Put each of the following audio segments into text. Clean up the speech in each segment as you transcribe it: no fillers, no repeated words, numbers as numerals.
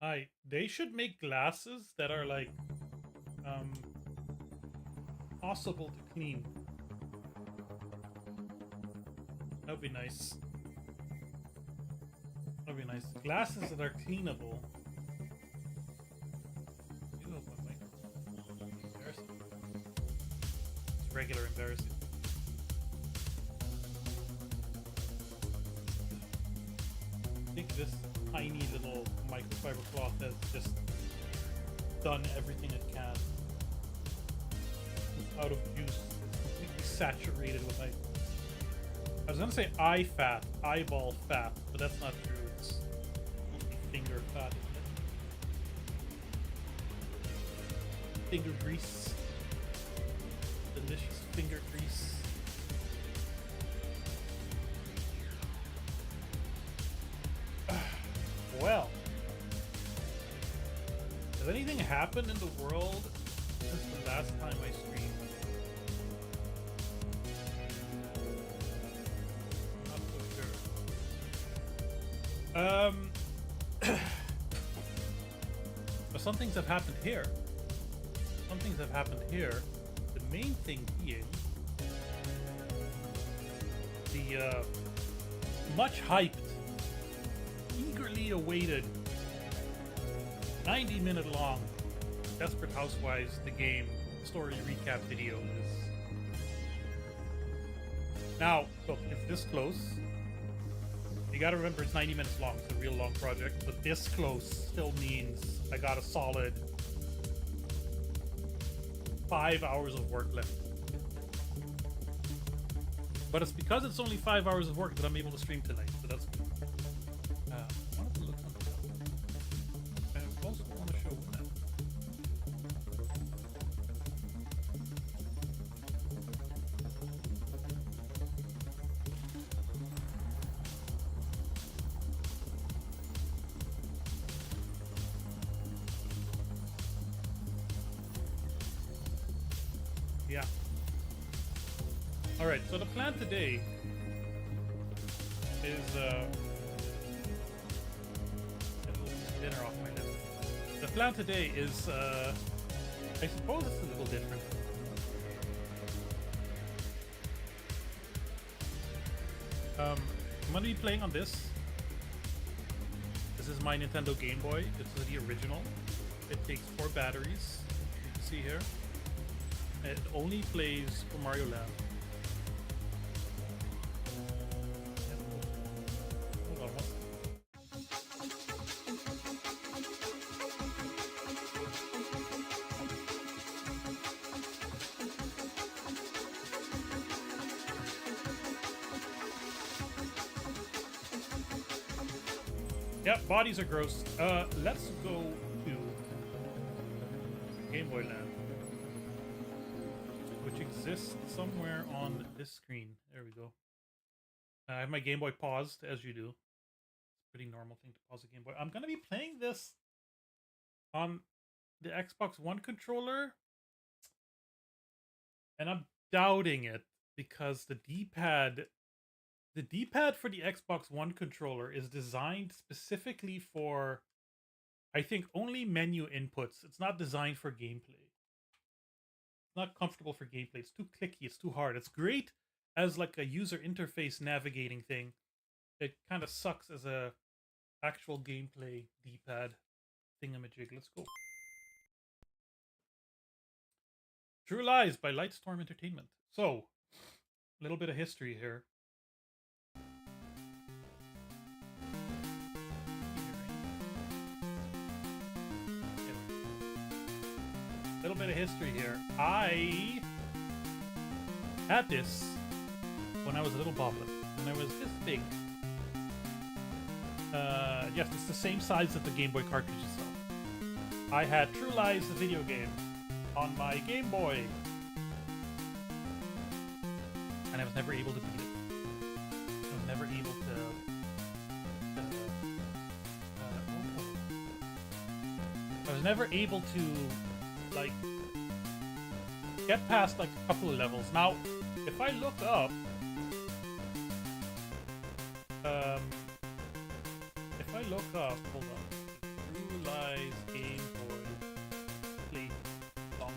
They should make glasses that are like um possible to clean. That would be nice. That would be nice. Glasses that are cleanable. Ew, my microphone. Embarrassing. It's regular embarrassing. I think this tiny little microfiber cloth has just done everything it can. It's out of juice. It's completely saturated with I was gonna say eye fat, eyeball fat, but that's not true. It's mostly finger fat, isn't it? Finger grease. Delicious finger grease. Well, has anything happened in the world since the last time I streamed? Not so sure. But some things have happened here. Some things have happened here. The main thing being the much hyped, eagerly awaited 90-minute long Desperate Housewives the game story recap video is now. Look, it's this close. You gotta remember it's 90 minutes long. It's a real long project, but this close still means I got a solid 5 hours of work left. But it's because it's only 5 hours of work that I'm able to stream tonight, so that's good. I wanted to look something up. I also want to show that. Yeah. Alright, so the plan today is get a little dinner off my list. The plan today is I suppose it's a little different. I'm gonna be playing on this. This is my Nintendo Game Boy. This is the original. It takes 4 batteries. You can see here. It only plays for Mario Land. Hold on one second. Yep, bodies are gross. Let's go to Game Boy Land, which exists somewhere on this screen. There we go. I have my Game Boy paused, as you do. It's a pretty normal thing to pause a Game Boy. I'm going to be playing this on the Xbox One controller, and I'm doubting it because the D-pad for the Xbox One controller is designed specifically for, I think, only menu inputs. It's not designed for gameplay. It's not comfortable for gameplay. It's too clicky. It's too hard. It's great as like a user interface navigating thing. It kind of sucks as a actual gameplay D-pad thingamajig. Let's go. True Lies by Lightstorm Entertainment. So, a little bit of history here. Little bit of history here. I had this when I was a little bobbler. When I was this big. Yes, it's the same size that the Game Boy cartridge itself. I had True Lies, the video game, on my Game Boy. And I was never able to beat it. I was never able to... I was never able to, like, get past, like, a couple of levels. Now, if I look up... if I look up... Hold on. True size Game Boy Play long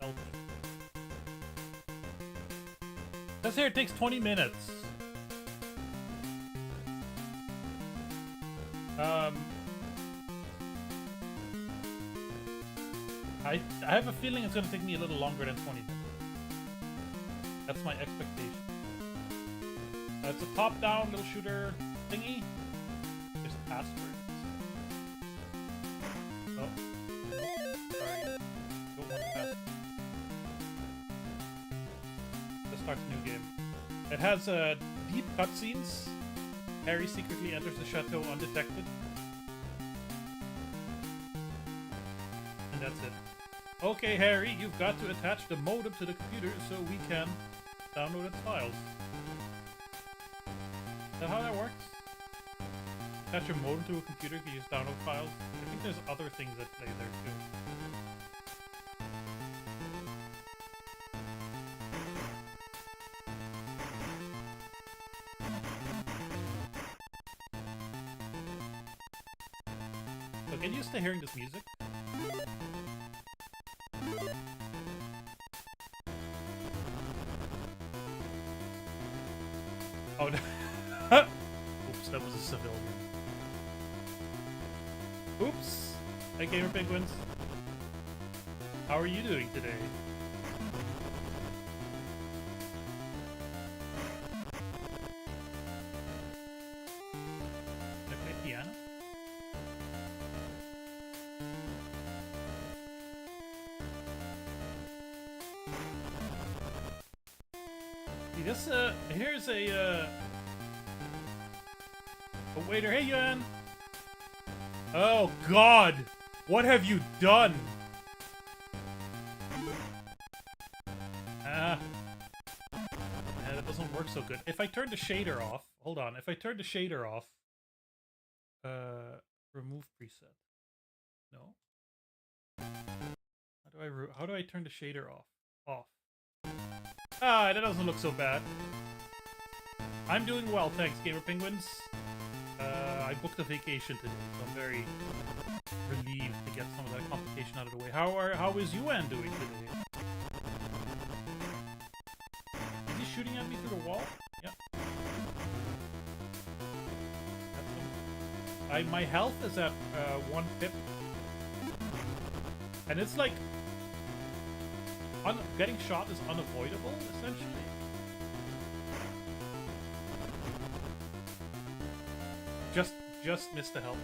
LP. Says here it takes 20 minutes. I have a feeling it's going to take me a little longer than 20 minutes. That's my expectation. It's a top-down little shooter thingy. There's passwords. Oh. Sorry. Don't want the password. Let's start a new game. It has deep cutscenes. Harry secretly enters the chateau undetected. And that's it. Okay, Harry, you've got to attach the modem to the computer so we can download its files. Is that how that works? Attach your modem to a computer, you can use download files. I think there's other things at play there too. So get used to hearing this music. Oh no. Oops, that was a civilian. Oops! Hey Gamer Penguins. How are you doing today? Can I play piano? See this here's a waiter. Hey Yuan! Oh god! What have you done? Yeah, that doesn't work so good. If I turn the shader off, hold on. If I turn the shader off, remove preset. No. How do I turn the shader off? Off. Ah, that doesn't look so bad. I'm doing well, thanks, Gamer Penguins. I booked a vacation today, so I'm very relieved to get some of that complication out of the way. How is Yuan doing today? Is he shooting at me through the wall? Yep. My health is at 1 pip. And it's like getting shot is unavoidable, essentially. Just missed the help.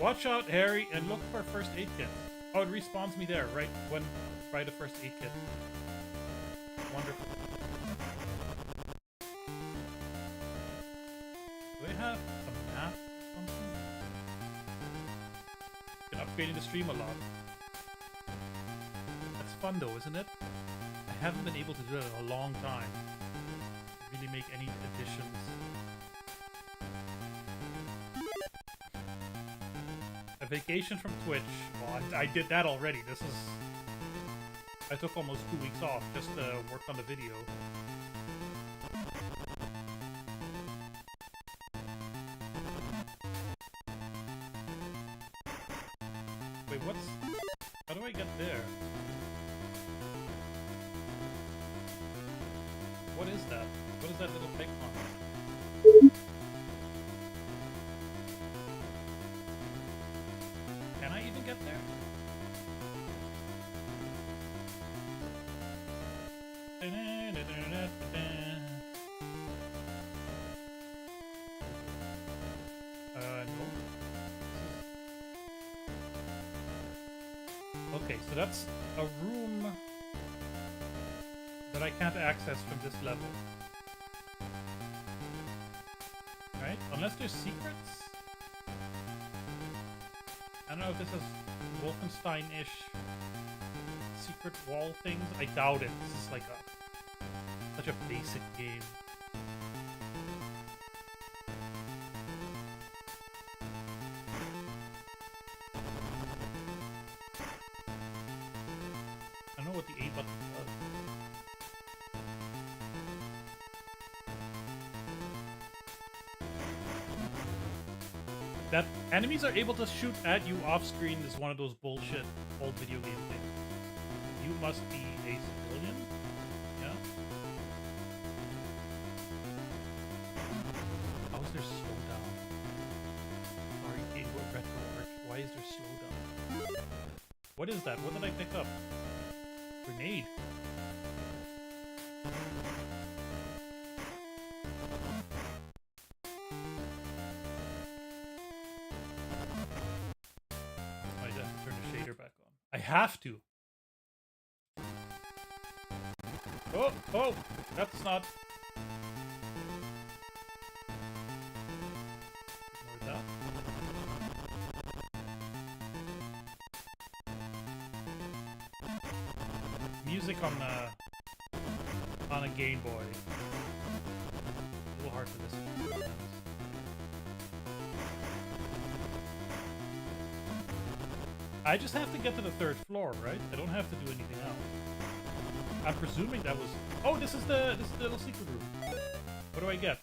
Watch out, Harry, and look for first aid kit. Oh, it respawns me there, right when the first aid kit. Wonderful. Do I have a map or something? Been upgrading the stream a lot. That's fun though, isn't it? I haven't been able to do that in a long time. Really make any additions. A vacation from Twitch. Well, I did that already. I took almost 2 weeks off just to work on the video. Wait, how do I get there? What is that? What is that little icon? Can I even get there? No. Okay, so that's a room that I can't access from this level. Right? Unless there's secrets? I don't know if this is Wolfenstein-ish secret wall things. I doubt it. This is like such a basic game. I don't know what the A button does. that enemies are able to shoot at you off screen is one of those bullshit old video game things. You must be a civilian? Yeah? How is there slowdown? Sorry, Game Boy Retro Arch. Why is there slowdown? What is that? What did I pick up? Grenade. I have to turn the shader back on. I have to. Oh, oh, that's not. Ignore that. Music on a Game Boy. A little hard for this. I just have to get to the 3rd floor, right? I don't have to do anything else. I'm presuming that was... Oh, this is the little secret room. What do I get?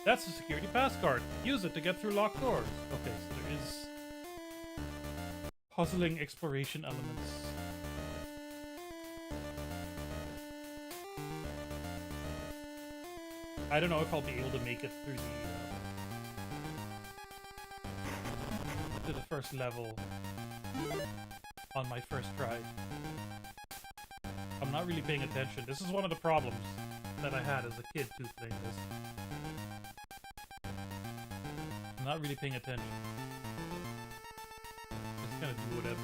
That's a security pass card. Use it to get through locked doors. Okay, so there is puzzling exploration elements. I don't know if I'll be able to make it through the to the first level on my first try. I'm not really paying attention. This is one of the problems that I had as a kid too, playing this. I'm not really paying attention. Just kind of do whatever.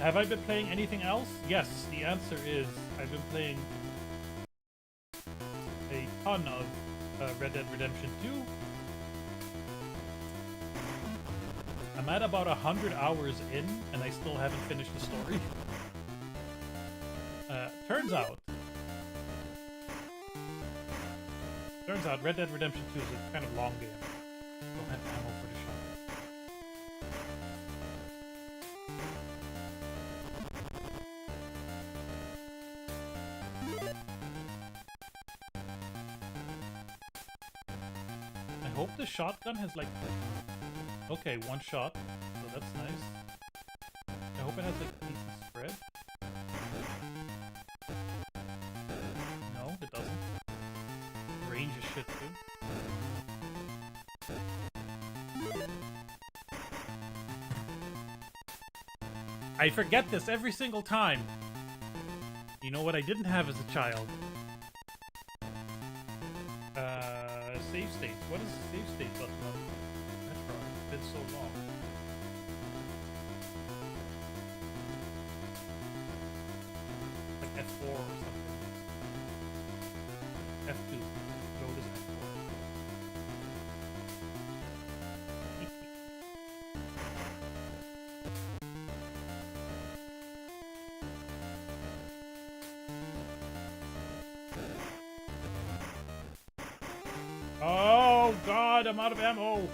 Have I been playing anything else? Yes, the answer is I've been playing a ton of Red Dead Redemption 2. I'm at about 100 hours in, and I still haven't finished the story. Turns out Red Dead Redemption 2 is a kind of long game. Don't have ammo for the shotgun. I hope the shotgun has like... Okay, one shot, so that's nice. I hope it has like a decent spread. No, it doesn't. Range is shit too. I forget this every single time. You know what I didn't have as a child? Save state. What is the save state button on Metro? It's been so long. Like F4 or something. F2. Load is Oh god, I'm out of ammo!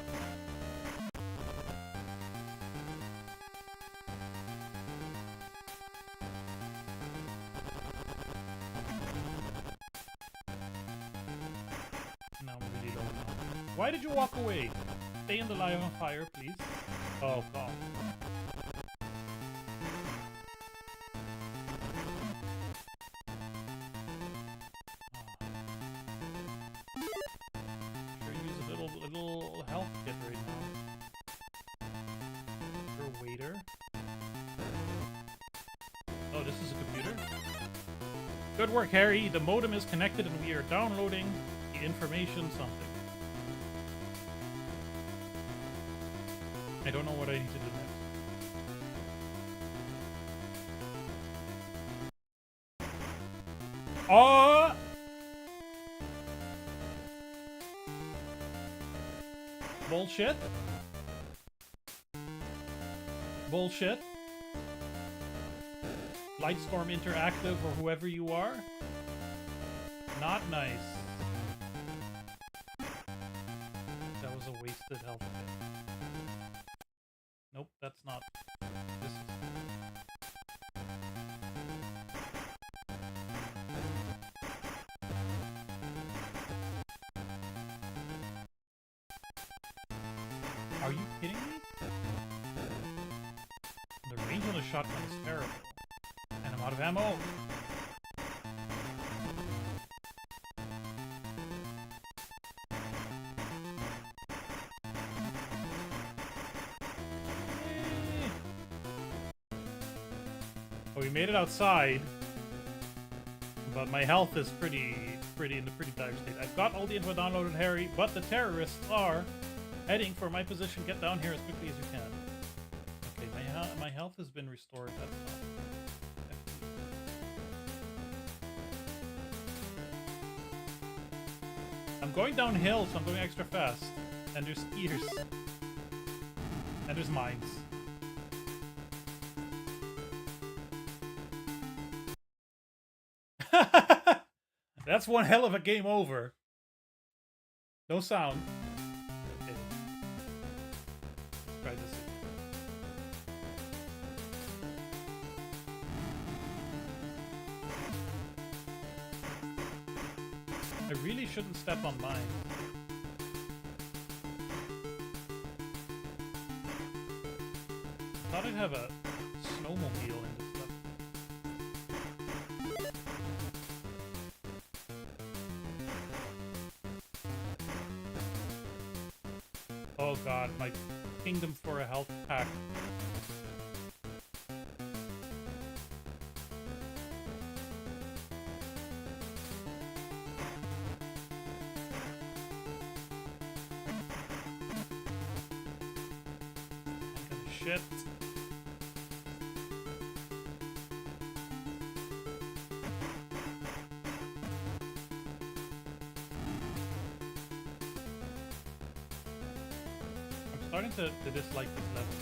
Now I'm really low now. Why did you walk away? Stay in the line of fire, please. Oh god. Little health kit right now. For waiter. Oh, this is a computer? Good work, Harry. The modem is connected and we are downloading the information something. I don't know what I need to do next. Oh! Bullshit. Bullshit. Lightstorm Interactive or whoever you are. Not nice. That was a wasted health kit. Nope, that's not. This is... Are you kidding me? The range on the shotgun is terrible. And I'm out of ammo. We made it outside, but my health is pretty in a pretty dire state. I've got all the info downloaded, Harry, but the terrorists are heading for my position. Get down here as quickly as you can. Okay, my health has been restored. That's not... I'm going downhill, so I'm going extra fast. And there's skiers. And there's mines. That's one hell of a game over. No sound. Okay. Let's try this again. I really shouldn't step on mine. I thought I'd have a snowmobile in this stuff. Oh god, my kingdom for a health pack. Shit. I'm starting to dislike this level.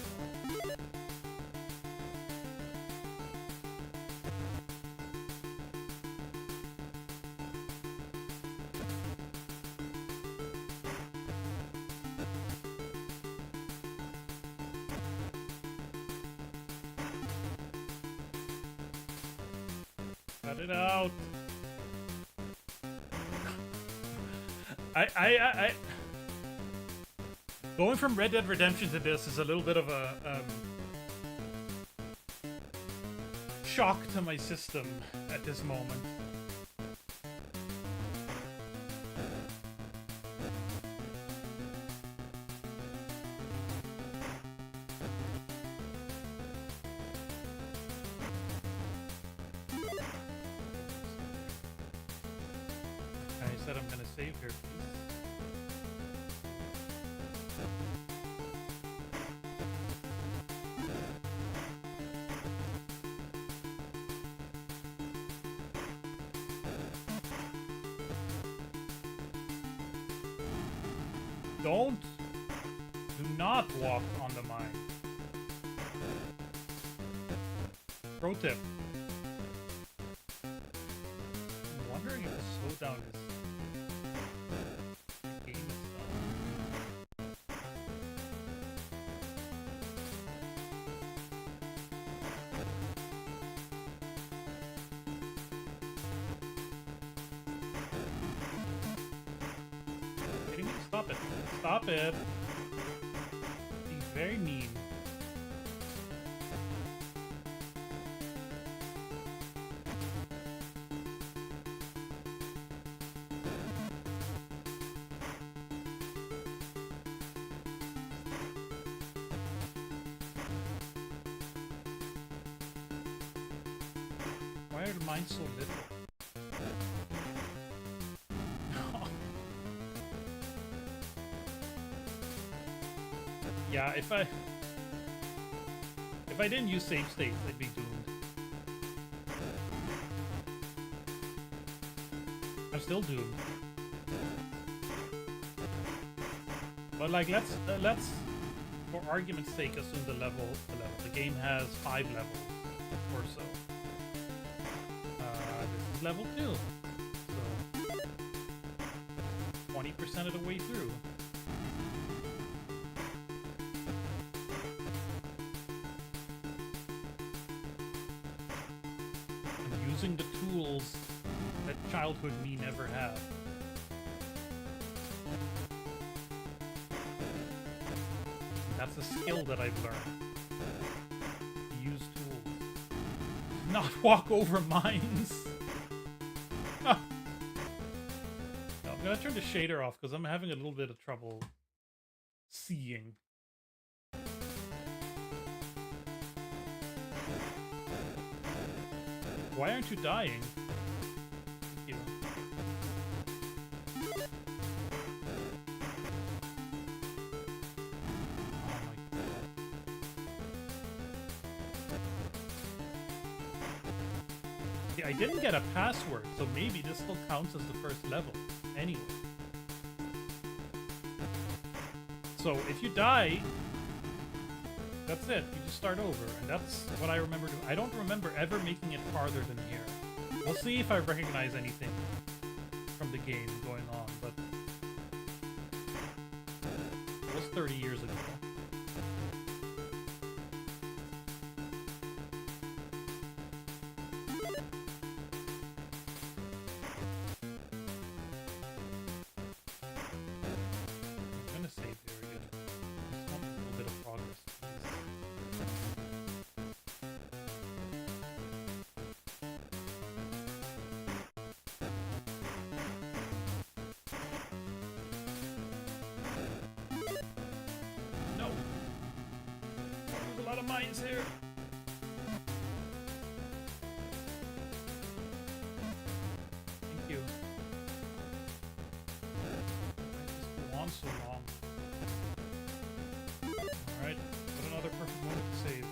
Cut it out. I going from Red Dead Redemption to this is a little bit of a shock to my system at this moment. I said I'm gonna save here, please. Do not walk on the mine. Pro tip. I'm wondering if the slowdown is the game itself. Kidding me? Stop it. Stop it. He's very mean. Why are the mines so little? Yeah, if I didn't use save states, I'd be doomed. I'm still doomed. But like, let's for argument's sake assume the game has 5 levels or so. This is level 2, so 20% of the way through. using the tools that childhood me never had. That's a skill that I've learned. To use tools. Not walk over mines. No, I'm gonna turn the shader off because I'm having a little bit of trouble seeing. Why aren't you dying? Thank you. Oh my god. See, I didn't get a password, so maybe this still counts as the first level. Anyway. So, if you die, that's it. You just start over, and that's what I remember doing. I don't remember ever making it farther than here. We'll see if I recognize anything from the game going on, but it was 30 years ago. I'm gonna save here again. Just want a little bit of progress. No! There's a lot of mines here! Thank you. This will go on so long. Alright, what another perfect moment to save.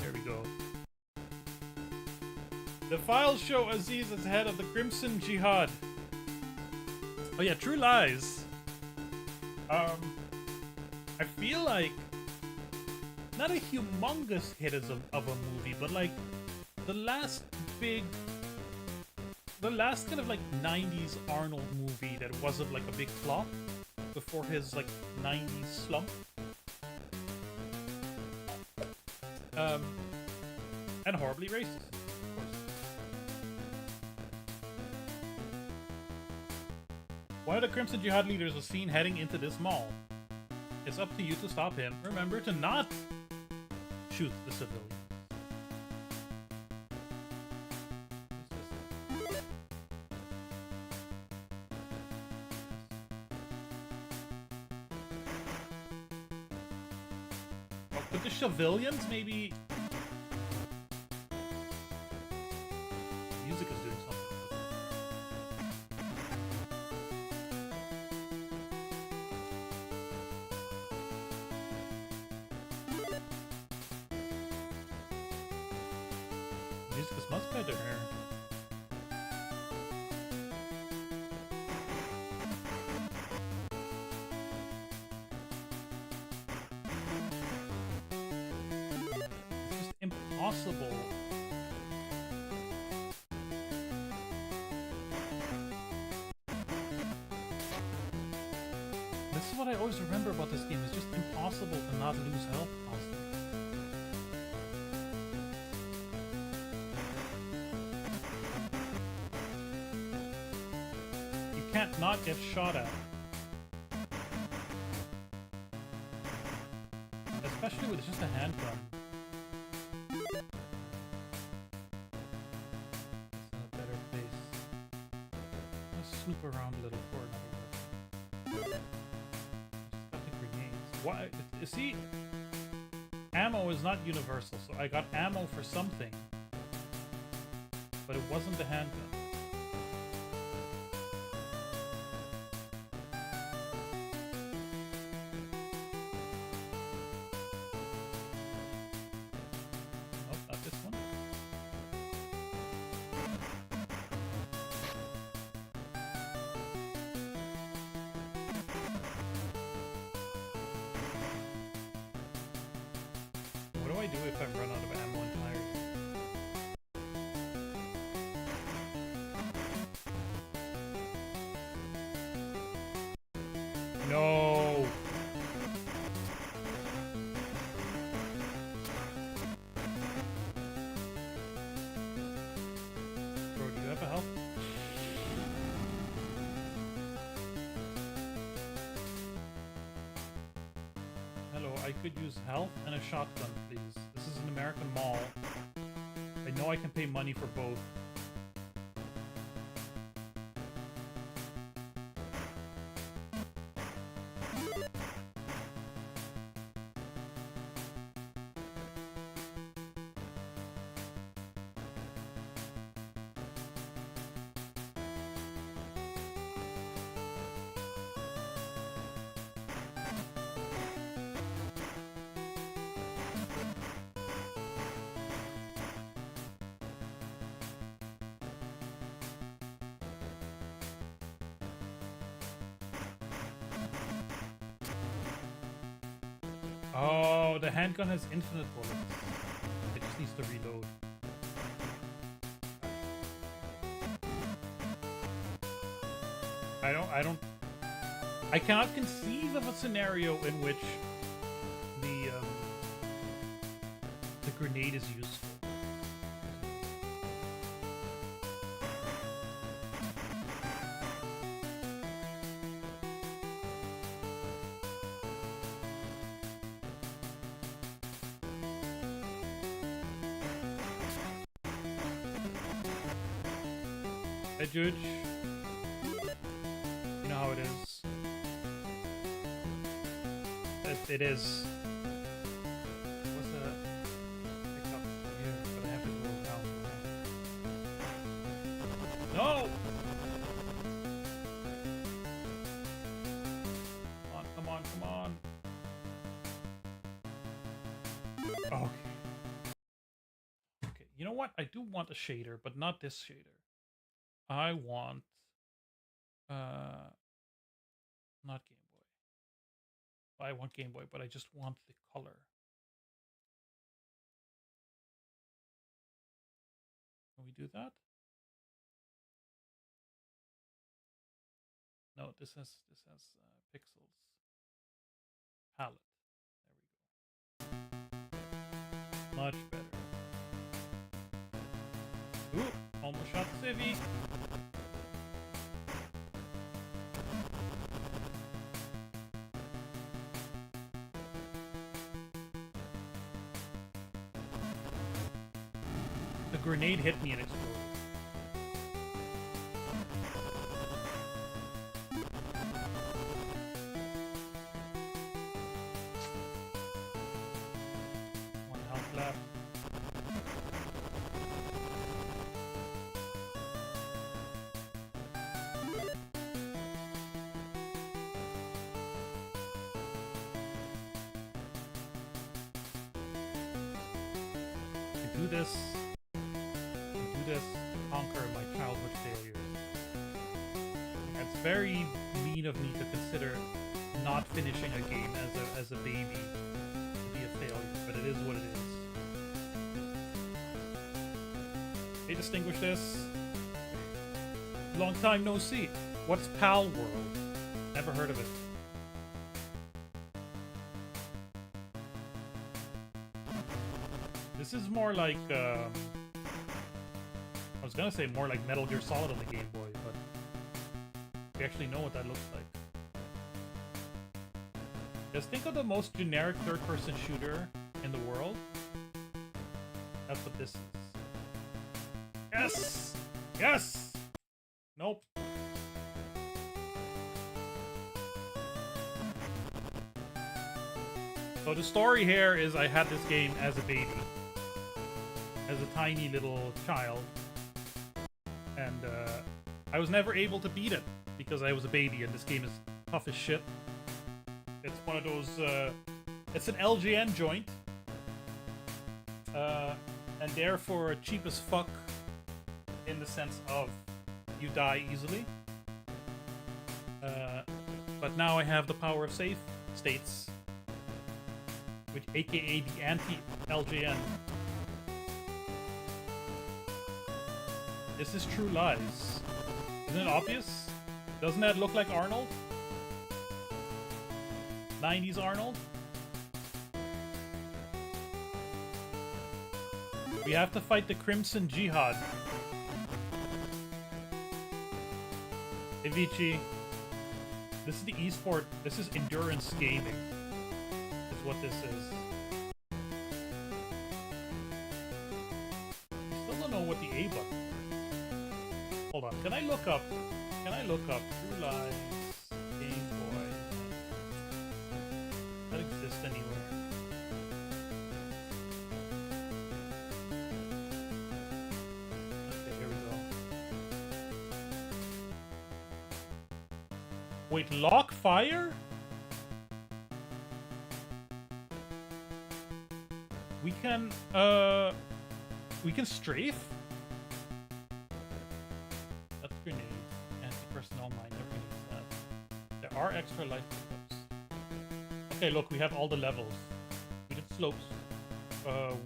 There we go. The files show Aziz as head of the Crimson Jihad. Oh yeah, True Lies. I feel like not a humongous hit of a movie, but like the last kind of like 90s Arnold movie that wasn't like a big flop before his like 90s slump. And horribly racist, of course. One of the Crimson Jihad leaders was seen heading into this mall. It's up to you to stop him. Remember to not shoot the civilians. Oh, could the civilians maybe... Music is doing something. Music is much better here. It's just impossible. This is what I always remember about this game. It's just impossible to not lose health constantly. You can't not get shot at. Especially with just a handgun. It's in a better place. Let's snoop around a little for another weapon. Just got the grenades. Why? You see, ammo is not universal, so I got ammo for something, but it wasn't the handgun. Nope, not this one. What do I do if I run out of ammo entirely? No! I could use health and a shotgun, please. This is an American mall. I know I can pay money for both. Oh, the handgun has infinite bullets. It just needs to reload. I cannot conceive of a scenario in which the grenade is useful. Hey, Juge. You know how it is. It is. What's that? Pick up here, but I have to go down. No! Come on, come on. Okay. Okay, you know what? I do want a shader, but not this shader. I want, not Game Boy. I want Game Boy, but I just want the color. Can we do that? No, this has pixels. Palette. There we go. Much better. Ooh, almost shot Civvy. The grenade hit me and exploded. One health left. Do this. Conquer my childhood failures. It's very mean of me to consider not finishing a game as a baby to be a failure, but it is what it is. Hey, distinguish this. Long time no see. What's Pal World? Never heard of it. This is more like I was gonna say more like Metal Gear Solid on the Game Boy, but we actually know what that looks like. Just think of the most generic third-person shooter in the world. That's what this is. Yes! Yes! Nope. So the story here is I had this game as a baby. As a tiny little child. And I was never able to beat it because I was a baby and this game is tough as shit. It's one of those, it's an LGN joint. And therefore cheap as fuck in the sense of you die easily. But now I have the power of save states, which aka the anti-LGN. This is True Lies. Isn't it obvious? Doesn't that look like Arnold? 90s Arnold? We have to fight the Crimson Jihad. Hey Vici. This is the esport. This is endurance gaming. what this is. I still don't know what the A button is. Hold on. Can I look up? True Lies Game Boy? Does that exist anywhere? Okay, here we go. Wait, lock fire? We can strafe? That's grenade. Anti-personnel mine, never needs that. There are extra life pickups. Okay, look, we have all the levels. We did slopes.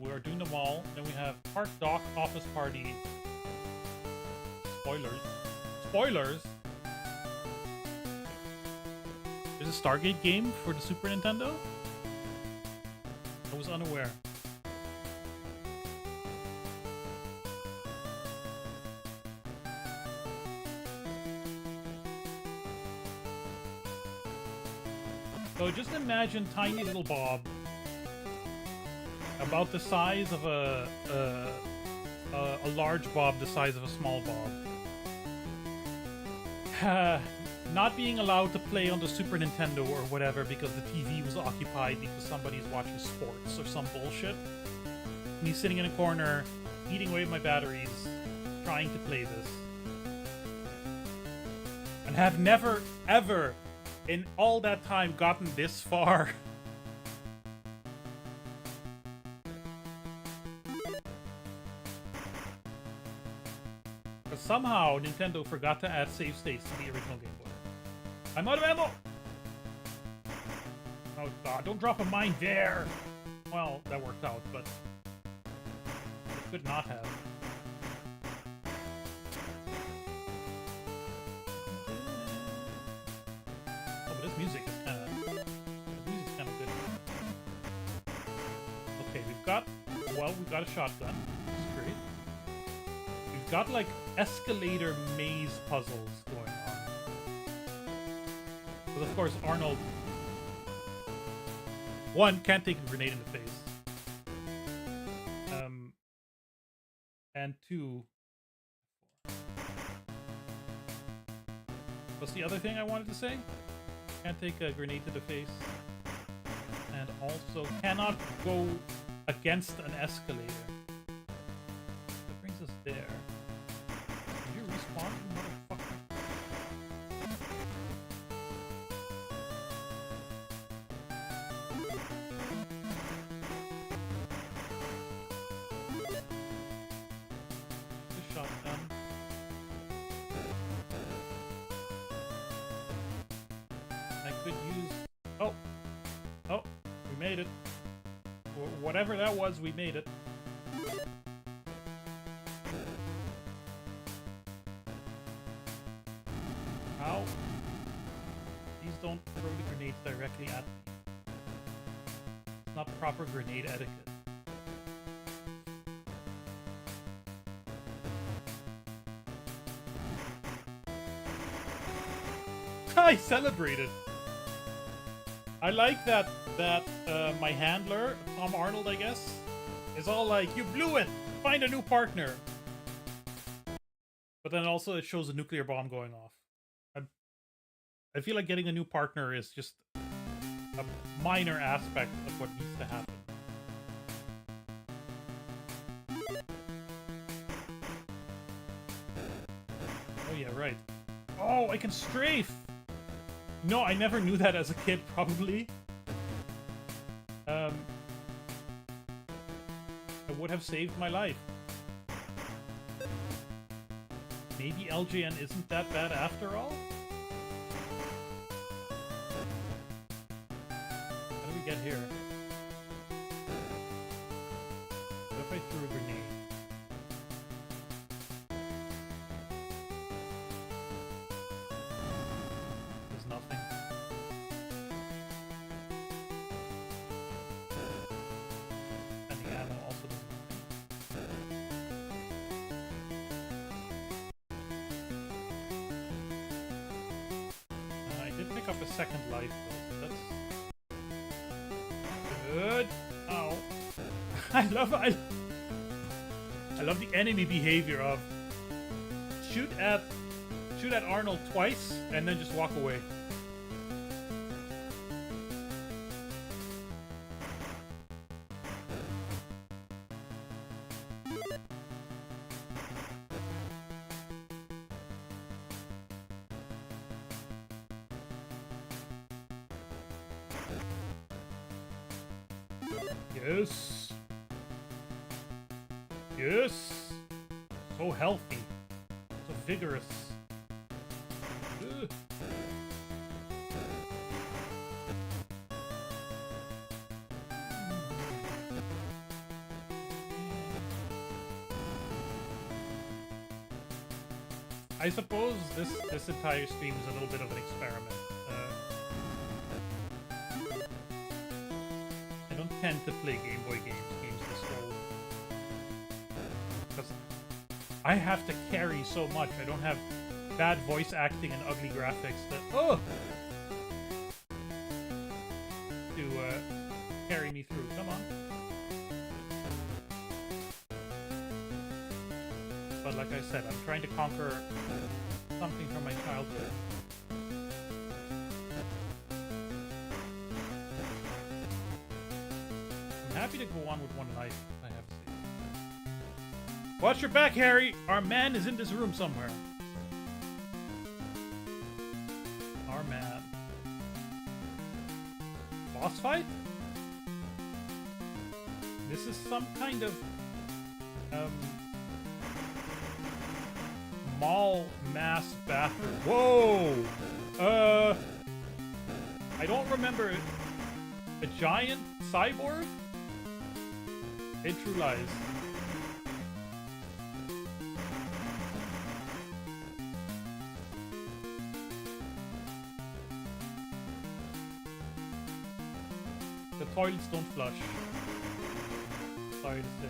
We're doing them all. Then we have park, dock, office party. Spoilers. Spoilers! There's a Stargate game for the Super Nintendo? I was unaware. So just imagine tiny little Bob, about the size of a large Bob, the size of a small Bob, not being allowed to play on the Super Nintendo or whatever because the TV was occupied because somebody's watching sports or some bullshit. Me sitting in a corner, eating away my batteries, trying to play this, and have never ever in all that time gotten this far. But somehow Nintendo forgot to add save states to the original Game Boy. I'm out of ammo! Oh god, don't drop a mine there! Well, that worked out, but it could not have. This music is kind of good. Okay, we've got a shotgun. That's great. We've got like escalator maze puzzles going on. Because of course Arnold, one, can't take a grenade in the face. And two, what's the other thing I wanted to say? Can't take a grenade to the face. And also cannot go against an escalator. That brings us there. Did you respawn, you motherfucker? The shotgun. I could use... Oh, we made it. Whatever that was, we made it. Ow. Please don't throw the grenades directly at me. It's not proper grenade etiquette. I celebrated. I like that my handler, Tom Arnold, I guess, is all like, "You blew it! Find a new partner!" But then also it shows a nuclear bomb going off. I feel like getting a new partner is just a minor aspect of what needs to happen. Oh yeah, right. Oh, I can strafe! No, I never knew that as a kid, probably. It would have saved my life. Maybe LJN isn't that bad after all? How do we get here? What if I threw a grenade? There's nothing. And the ammo also does nothing. I did pick up a second life though. I love the enemy behavior of shoot at Arnold twice and then just walk away. Yes. Yes. So healthy. So vigorous. Ugh. I suppose this entire stream is a little bit of an experiment. I don't tend to play Game Boy games this old. Because I have to carry so much. I don't have bad voice acting and ugly graphics that to carry me through. Come on. But like I said, I'm trying to conquer something from my childhood. I'm happy to go on with one life, I have to say. Watch your back, Harry! Our man is in this room somewhere. Our man. Boss fight? This is some kind of mall mass bathroom. Whoa! I don't remember it. A giant cyborg? It true lies. The toilets don't flush. Sorry to say.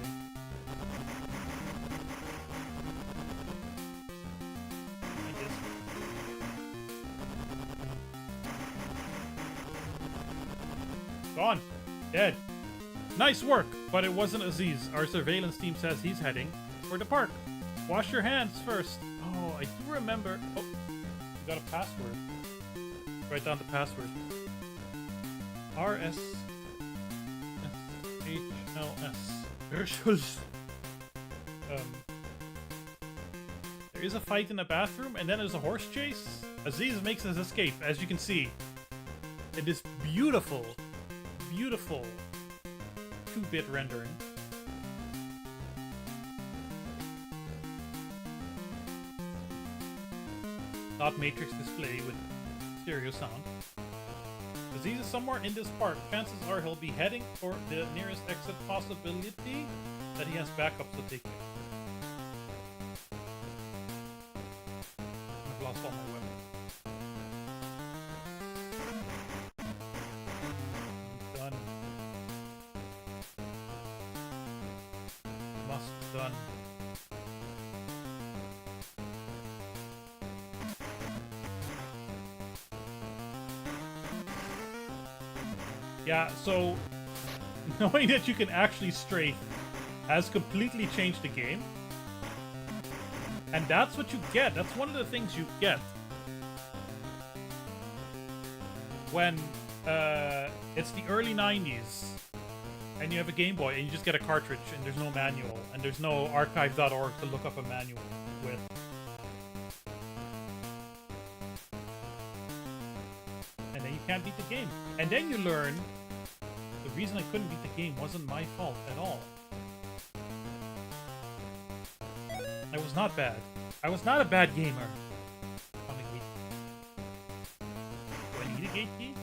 Gone. Dead. Nice work, but it wasn't Aziz. Our surveillance team says he's heading for the park. Wash your hands first. Oh, I do remember. Oh, you got a password. Write down the password. RSSHLS. There is a fight in the bathroom, and then there's a horse chase. Aziz makes his escape, as you can see. It is beautiful. Beautiful 2-bit rendering. Dot matrix display with stereo sound. Aziz is somewhere in this park. Chances are he'll be heading for the nearest exit. Possibility that he has backup to take care. I've lost all my weapons. Done. Must be done. Yeah, so knowing that you can actually strafe has completely changed the game. And that's what you get. That's one of the things you get when it's the early 90s and you have a Game Boy and you just get a cartridge and there's no manual and there's no archive.org to look up a manual with. And then you can't beat the game. And then you learn the reason I couldn't beat the game wasn't my fault at all. I was not bad. I was not a bad gamer. Do I need a gate key?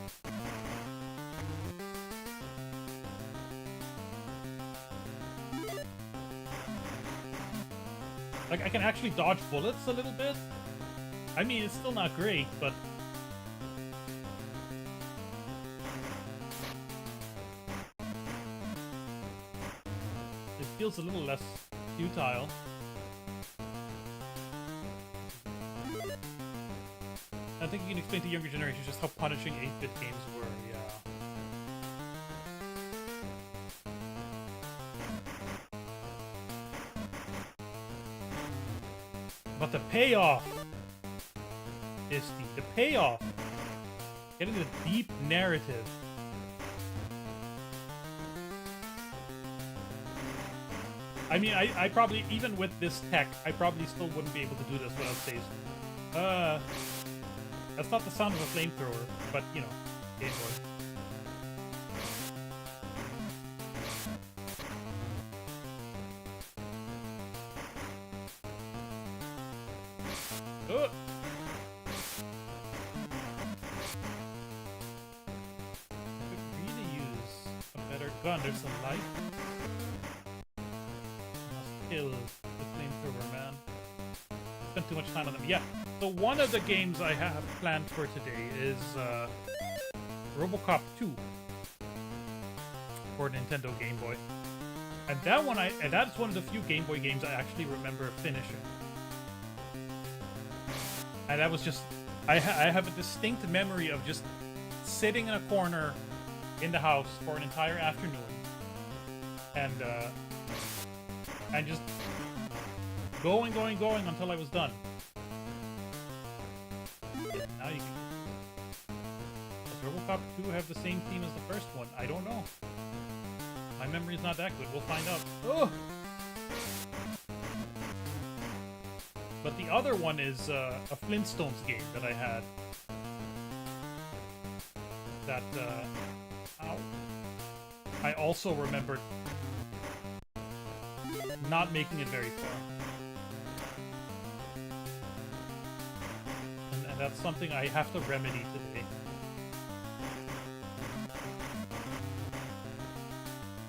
Like, I can actually dodge bullets a little bit. I mean, it's still not great, but... it feels a little less futile. I think you can explain to younger generations just how punishing 8-bit games were, yeah. But the payoff is the payoff. Getting the deep narrative. I mean, I probably, even with this tech, I probably still wouldn't be able to do this without phase. That's not the sound of a flamethrower, but, you know, Game Boy. Oh. Could really use a better gun. There's some light. Must kill the flamethrower, man. Spent too much time on them. Yeah. So one of the games I have planned for today is RoboCop 2 for Nintendo Game Boy, and that's one of the few Game Boy games I actually remember finishing. And that was just, I have a distinct memory of just sitting in a corner in the house for an entire afternoon, and just going until I was done. Now you can. Does RoboCop 2 have the same theme as the first one? I don't know. My memory's not that good. We'll find out. Oh! But the other one is a Flintstones game that I had. That I also remember not making it very far. And that's something I have to remedy today.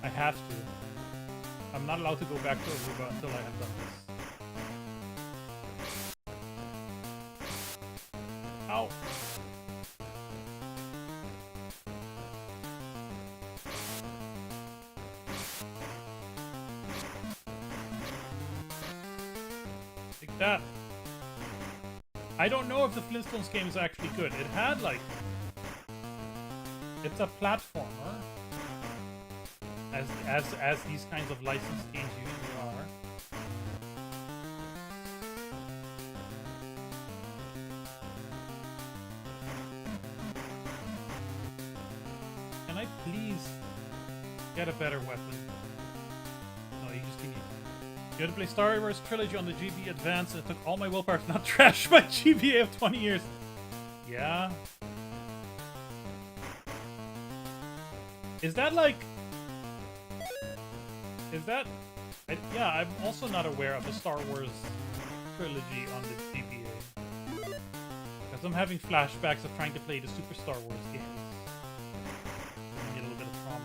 I have to. I'm not allowed to go back to Aruba until I have done this. Ow. Like that. I don't know if the Flintstones game is actually good. It had like... It's a platformer. As these kinds of licensed games usually are. Can I please get a better weapon? No, you just give me... You had to play Star Wars Trilogy on the GB Advance, and it took all my willpower to not trash my GBA of 20 years. Yeah. Is that like... Is that... yeah, I'm also not aware of the Star Wars Trilogy on the GBA. Because I'm having flashbacks of trying to play the Super Star Wars games. I need a little bit of trauma.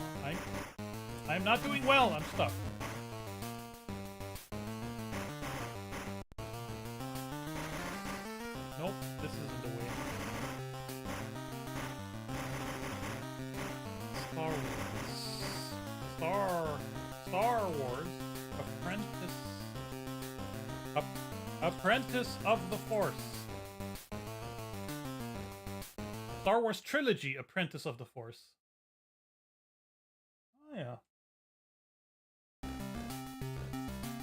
I'm not doing well, I'm stuck. Nope, this isn't the way. Star Wars Apprentice of the Force. Star Wars Trilogy Apprentice of the Force. Oh yeah.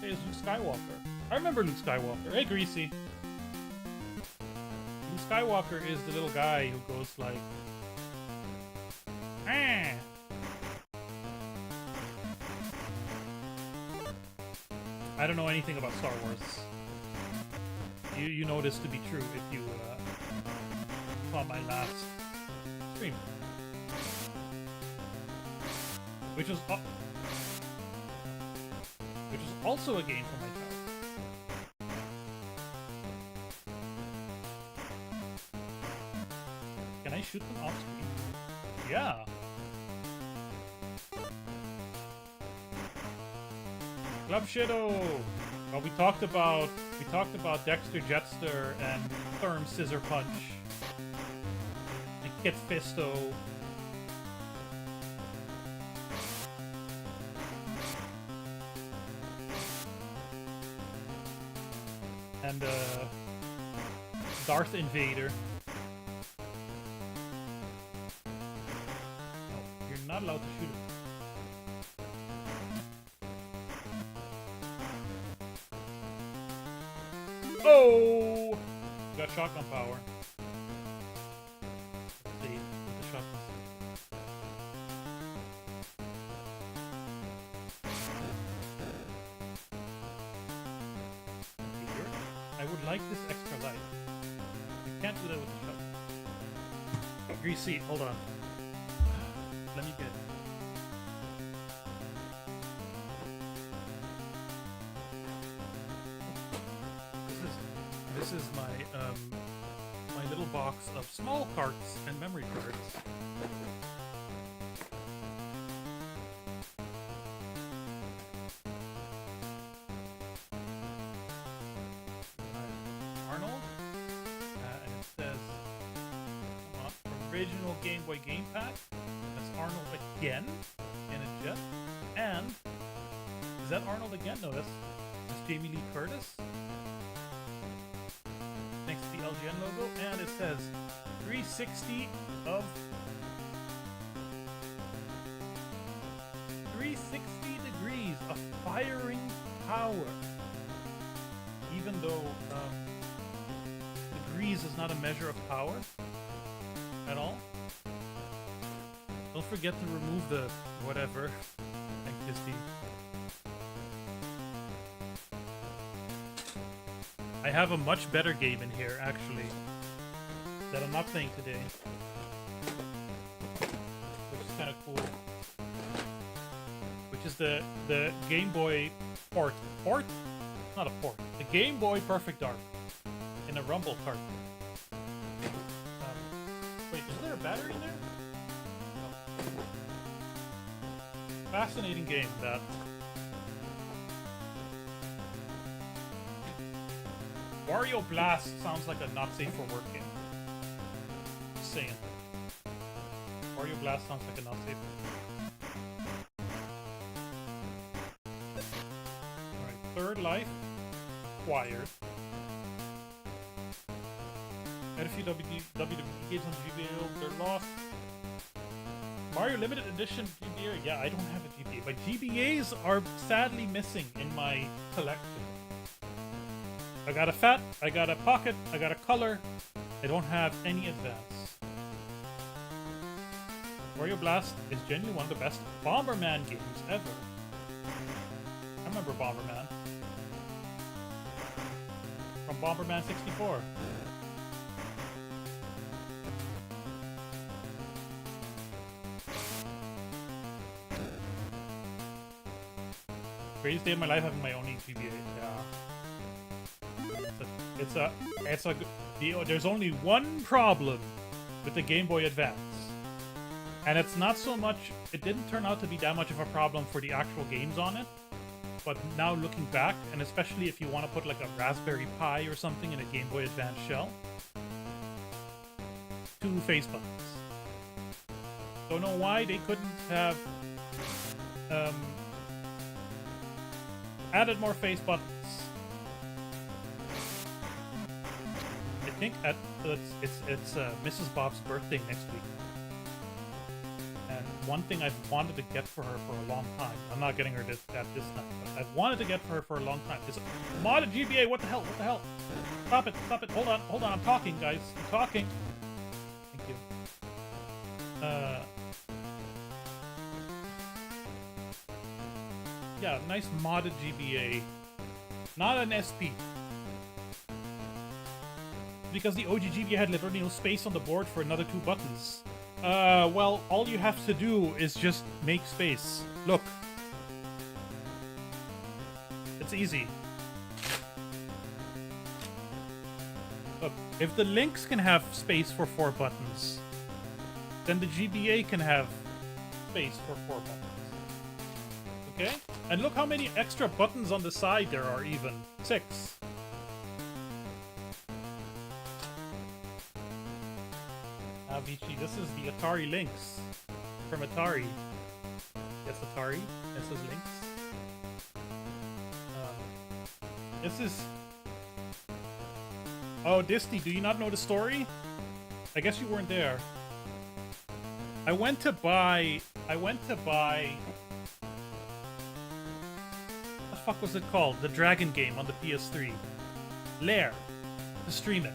Hey, it's Luke Skywalker. I remember Luke Skywalker. Hey, Greasy. Luke Skywalker is the little guy who goes like... Ah! I don't know anything about Star Wars. You know this to be true if you saw my last stream, which was also a game from my childhood. Can I shoot them off screen? Yeah. Club Shadow. Well, we talked about Dexter Jetster and Therm Scissor Punch and Kit Fisto. And Darth Invader. Oh, you're not allowed to shoot him. Oh! Got shotgun power. Let's see what the shotgun says. Here. I would like this extra light. You can't do that with the shotgun. Oh, greasy, hold on. Let me get it. This is my my little box of small carts and memory cards. Arnold, and it says original Game Boy Game Pack. That's Arnold again in a jet. And is that Arnold again? No, that's Jamie Lee Curtis. Next to the LGN logo, and it says 360 of 360 degrees of firing power. Even though degrees is not a measure of power at all. Don't forget to remove the whatever. Thank you, Steve. I have a much better game in here, actually, that I'm not playing today, which is kind of cool. Which is the Game Boy port. Port? Not a port. The Game Boy Perfect Dark in a Rumble cart. Wait, is there a battery in there? No. Fascinating game, that. Wario Blast sounds like a not safe for work game. Just saying. Wario Blast sounds like a not safe. Alright, third life. Acquired. Had a few WWE games on the GBA, they're lost. Mario Limited Edition GBA. Yeah, I don't have a GBA. But GBAs are sadly missing in my collection. I got a fat, I got a pocket, I got a color. I don't have any advance. Wario Blast is genuinely one of the best Bomberman games ever. I remember Bomberman. From Bomberman 64. Greatest day of my life having my own GBA. Yeah. There's only one problem with the Game Boy Advance. And it's not so much, it didn't turn out to be that much of a problem for the actual games on it. But now looking back, and especially if you want to put like a Raspberry Pi or something in a Game Boy Advance shell, 2 face buttons. Don't know why they couldn't have added more face buttons. I think it's Mrs. Bob's birthday next week. And one thing I've wanted to get for her for a long time, I'm not getting her at this time, but I've wanted to get for her for a long time, is a modded GBA. What the hell? What the hell? Stop it, stop it. Hold on, I'm talking, guys. I'm talking. Thank you. Yeah, nice modded GBA. Not an SP. Because the OG GBA had literally no space on the board for another 2 buttons. Well, all you have to do is just make space. Look. It's easy. Look, if the Lynx can have space for 4 buttons, then the GBA can have space for 4 buttons. Okay? And look how many extra buttons on the side there are even. 6. Avicii, this is the Atari Lynx from Atari. Yes, Atari. This is Lynx. This is... Oh, Disney, do you not know the story? I guess you weren't there. I went to buy... What the fuck was it called? The Dragon game on the PS3. lair to stream it.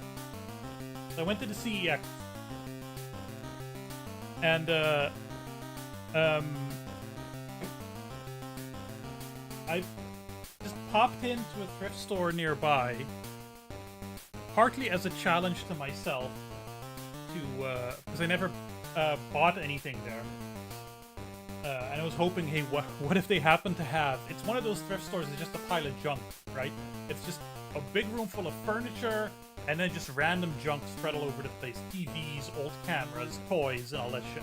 So I went to the CEX, and I just popped into a thrift store nearby, partly as a challenge to myself, to because I never bought anything there. And I was hoping, hey, what if they happen to have... It's one of those thrift stores that's just a pile of junk, right? It's just a big room full of furniture, and then just random junk spread all over the place. TVs, old cameras, toys, and all that shit.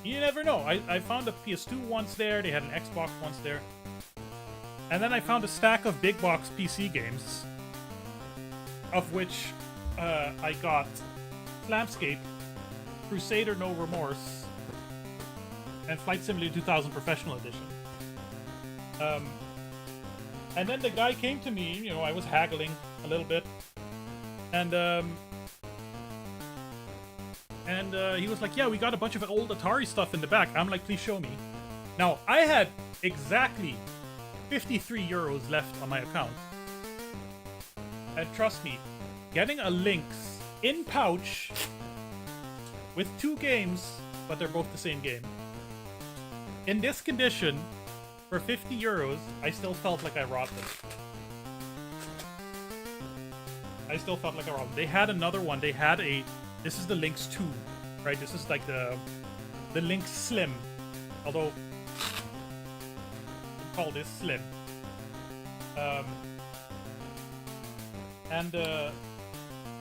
You never know. I found a PS2 once there, they had an Xbox once there. And then I found a stack of big box PC games, of which I got Slamscape, Crusader No Remorse, and Flight Simulator 2000 Professional Edition. And then the guy came to me, you know, I was haggling a little bit, and he was like, yeah, we got a bunch of old Atari stuff in the back. I'm like, please show me. Now, I had exactly 53 euros left on my account. And trust me, getting a Lynx in pouch with 2 games, but they're both the same game, in this condition, for 50 euros, I still felt like I robbed them. I still felt like I robbed them. They had another one. They had a... This is the Lynx 2, right? This is like the Lynx Slim. Although, we'll call this Slim.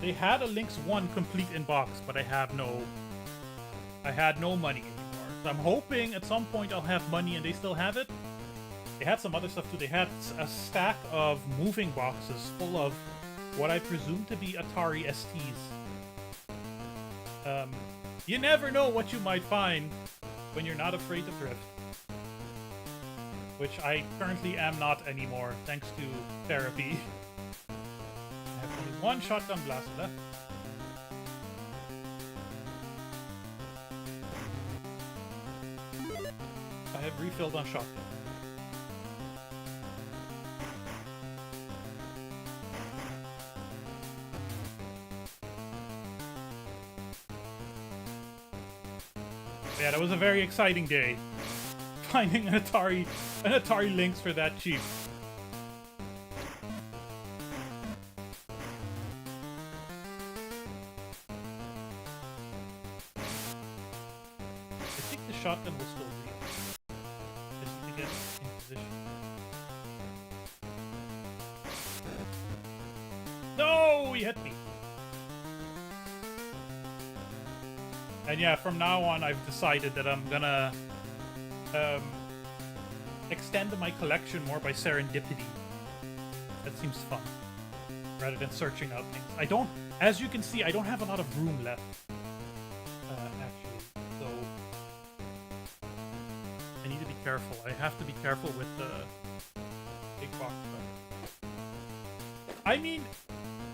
They had a Lynx 1 complete in box, but I had no money anymore. So I'm hoping at some point I'll have money and they still have it. They had some other stuff too. They had a stack of moving boxes full of what I presume to be Atari STs. You never know what you might find when you're not afraid to thrift. Which I currently am not anymore, thanks to therapy. I have only 1 shotgun blast left. I have refilled on shotgun. Yeah, that was a very exciting day. Finding an Atari Lynx for that cheap. I think the shotgun will still be. Just to get in position. No, he hit me. And yeah, from now on, I've decided that I'm gonna extend my collection more by serendipity. That seems fun, rather than searching out things. I don't, as you can see, I don't have a lot of room left, actually. So I need to be careful. I have to be careful with the big box stuff. I mean,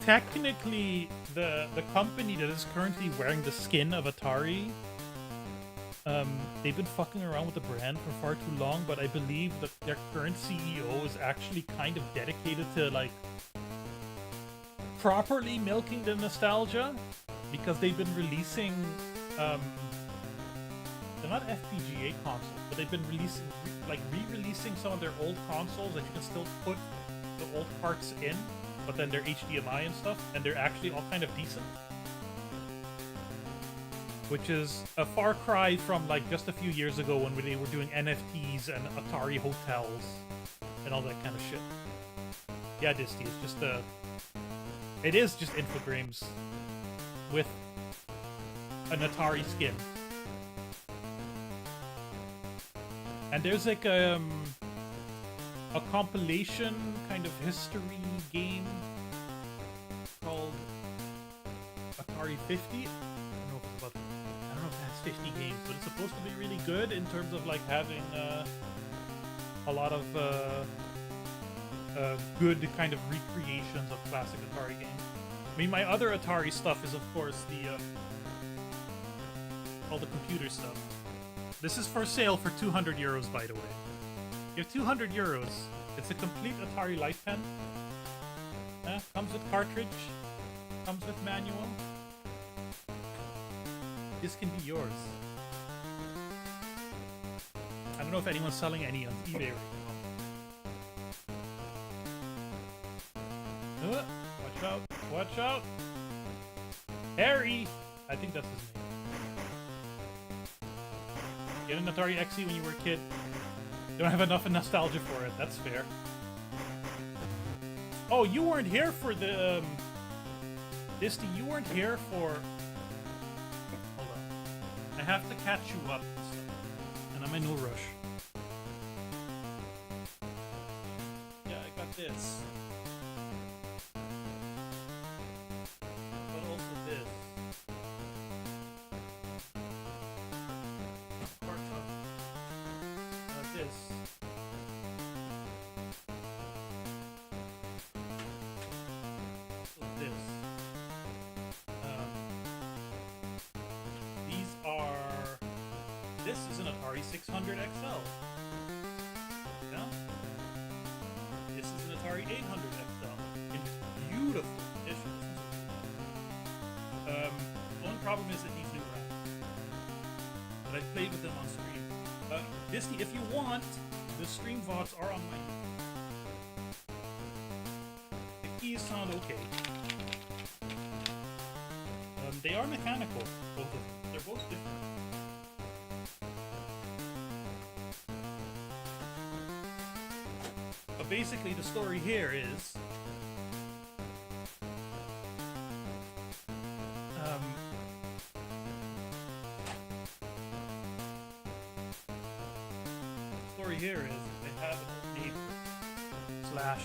technically, the company that is currently wearing the skin of Atari, they've been fucking around with the brand for far too long, but I believe that their current CEO is actually kind of dedicated to, like, properly milking the nostalgia, because they've been releasing, they're not FPGA consoles, but they've been releasing, re-releasing some of their old consoles that you can still put the old parts in, but then they're HDMI and stuff, and they're actually all kind of decent. Which is a far cry from, like, just a few years ago when they were doing NFTs and Atari hotels and all that kind of shit. Yeah, Disney, it's just it is just Infogrames with an Atari skin. And there's like a compilation kind of history game called Atari 50. I don't know if it has 50 games, but it's supposed to be really good in terms of like having a lot of good kind of recreations of classic Atari games. I mean, my other Atari stuff is of course all the computer stuff. This is for sale for 200 euros, by the way. You have 200 euros. It's a complete Atari Light Pen. Comes with cartridge. Comes with manual. This can be yours. I don't know if anyone's selling any on eBay right now. Watch out! Watch out! Harry! I think that's his name. Get an Atari XE when you were a kid. You don't have enough nostalgia for it. That's fair. Oh, you weren't here for the Disty, you weren't here for... Hold on. I have to catch you up. And I'm in no rush. Yeah, I got this. But also this. This. These are... This is an Atari 600 XL. Yeah? This is an Atari 800 XL. In beautiful condition. One problem is it needs new RAM. But I played with them on stream. Disney, if you want, the stream VODs are on my... The keys sound okay. They are mechanical, both of them. They're both different. But basically, the story here is... the story here is they have an old neighbor slash...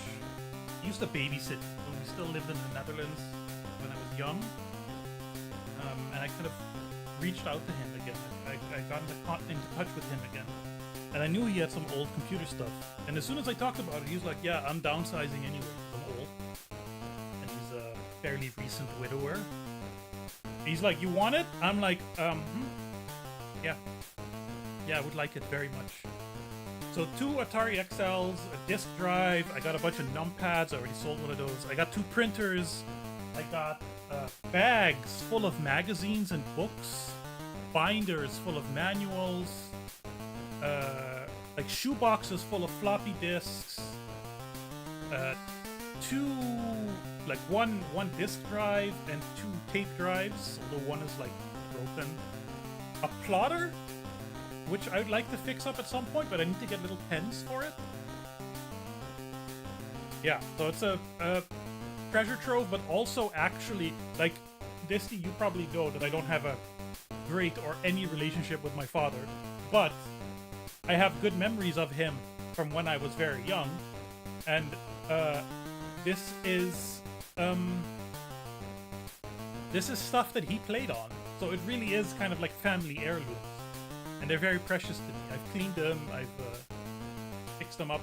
He used to babysit when we still lived in the Netherlands when I was young. And I kind of reached out to him again. I got into touch with him again. And I knew he had some old computer stuff. And as soon as I talked about it, he was like, yeah, I'm downsizing anyway. I'm old. And he's a fairly recent widower. He's like, you want it? I'm like, yeah. Yeah, I would like it very much. So 2 Atari XLs, a disk drive. I got a bunch of numpads. I already sold one of those. I got 2 printers. I got bags full of magazines and books, binders full of manuals, like shoe boxes full of floppy disks, 2, like one disk drive and 2 tape drives, although one is like broken, a plotter, which I would like to fix up at some point, but I need to get little pens for it. Yeah, so it's a treasure trove, but also actually, like, Disty, you probably know that I don't have a great or any relationship with my father, but I have good memories of him from when I was very young, and this is stuff that he played on, so it really is kind of like family heirlooms, and they're very precious to me. I've cleaned them, I've fixed them up.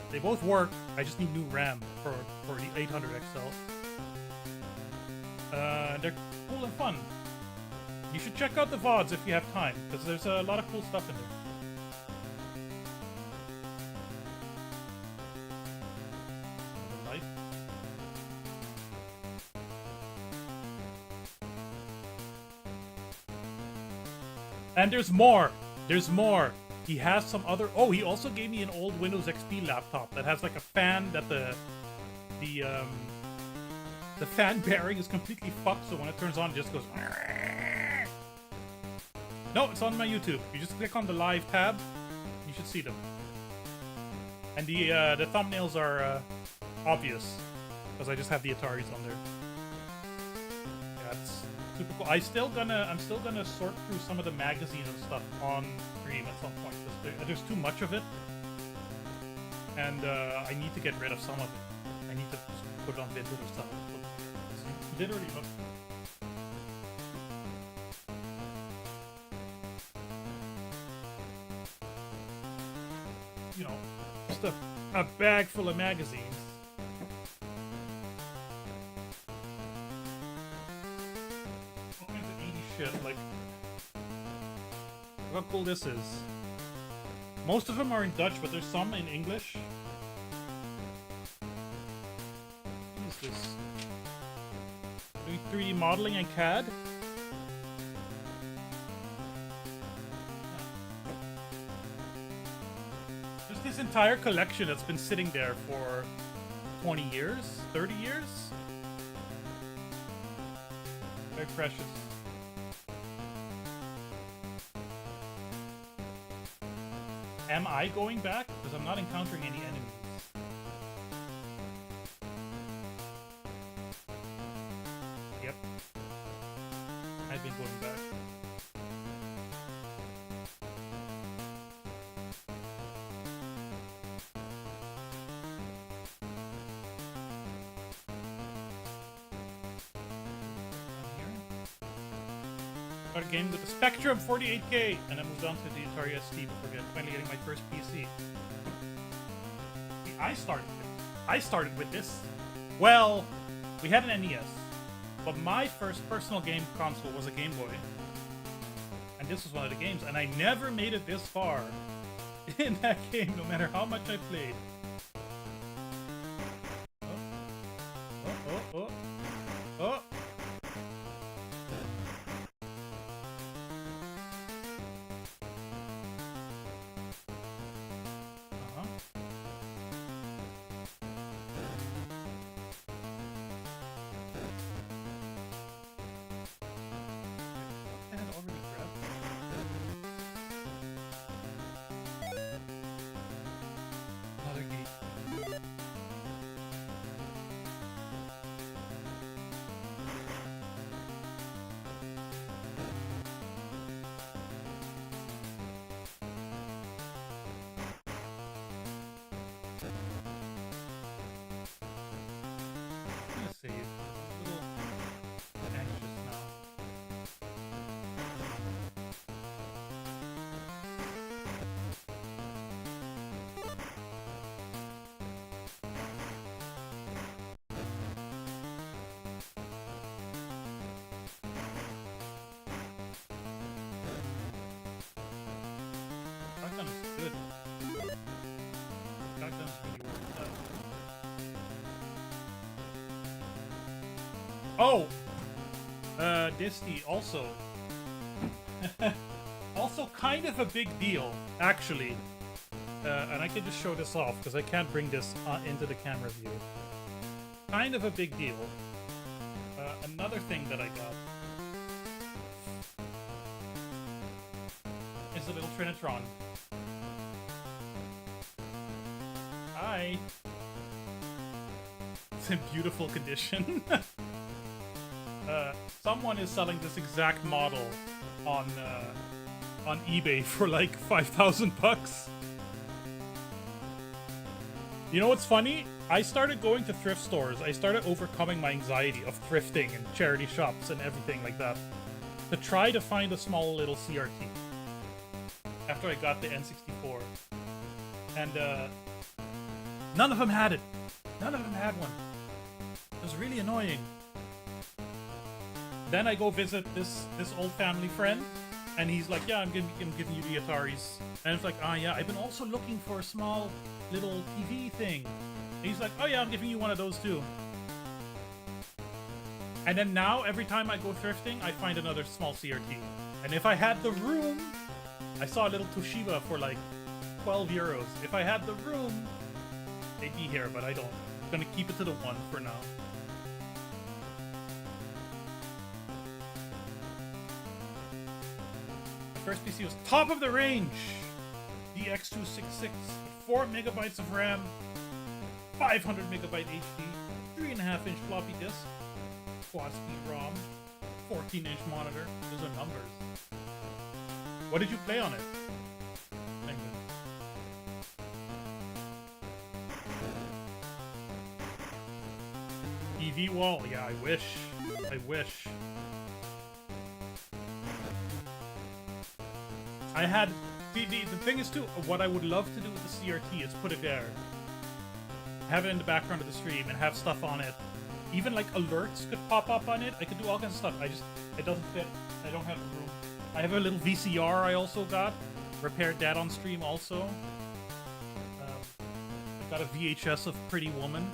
They both work. I just need new RAM for the 800 XL. They're cool and fun. You should check out the VODs if you have time, because there's a lot of cool stuff in there. Light. And there's more. There's more. He has some other... Oh, he also gave me an old Windows XP laptop that has like a fan that the fan bearing is completely fucked, so when it turns on, it just goes... No, it's on my YouTube. You just click on the live tab, you should see them. And the thumbnails are obvious, because I just have the Ataris on there. Yeah, it's super cool. I'm still gonna sort through some of the magazines and stuff on stream at some point, because there's too much of it. And I need to get rid of some of it. I need to put on vids or stuff. It's literally look. You know, just a bag full of magazines. All kinds of 80s shit, like... Look how cool this is. Most of them are in Dutch, but there's some in English. What is this? modeling and CAD. Just this entire collection that's been sitting there for 20 years, 30 years. Very precious. Am I going back? Because I'm not encountering any enemies. Yep. I've been going back. Got a game with the Spectrum 48K, and I moved on to the Atari ST before finally getting my first PC. See, I started with this. Well, we had an NES, but my first personal game console was a Game Boy, and this was one of the games, and I never made it this far in that game, no matter how much I played. Oh. Shotgun is good. Shotgun's really worth it. Oh! Disney also. Also kind of a big deal, actually. And I can just show this off, because I can't bring this into the camera view. Kind of a big deal. Another thing that I got is a little Trinitron. Hi! It's in beautiful condition. Someone is selling this exact model on eBay for like 5,000 bucks. You know what's funny? I started going to thrift stores. I started overcoming my anxiety of thrifting and charity shops and everything like that to try to find a small little CRT after I got the N64. And none of them had it. None of them had one. It was really annoying. Then I go visit this old family friend, and he's like, yeah, I'm giving you the Ataris. And it's like, ah, yeah, I've been also looking for a small little TV thing. And he's like, oh yeah, I'm giving you one of those too. And then now, every time I go thrifting, I find another small CRT. And if I had the room, I saw a little Toshiba for like 12 euros. If I had the room, they'd be here, but I don't. I'm gonna keep it to the one for now. First PC was top of the range. The X266, 4 megabytes of RAM, 500 megabyte HD, 3.5-inch floppy disk, quad speed ROM, 14-inch monitor. Those are numbers. What did you play on it? EV wall. Yeah, I wish. I wish. I had... The thing is, too, what I would love to do with the CRT is put it there. Have it in the background of the stream and have stuff on it. Even, like, alerts could pop up on it. I could do all kinds of stuff. It doesn't fit. I don't have the room. I have a little VCR I also got. Repaired that on stream also. I got a VHS of Pretty Woman.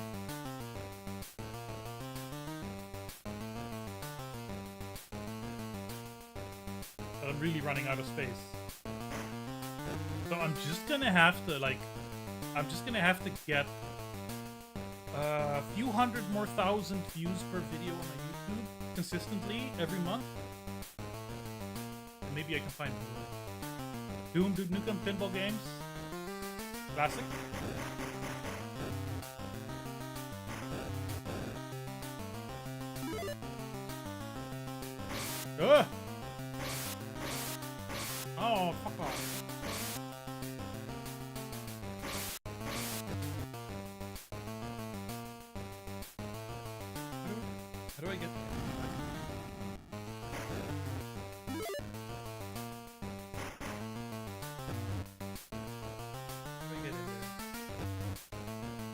I'm really running out of space. So I'm just gonna have to, like, get a few hundred more thousand views per video on my YouTube consistently every month. And maybe I can find Doom, Duke Nukem pinball games. Classic. Ugh! Oh, fuck off. How do I get...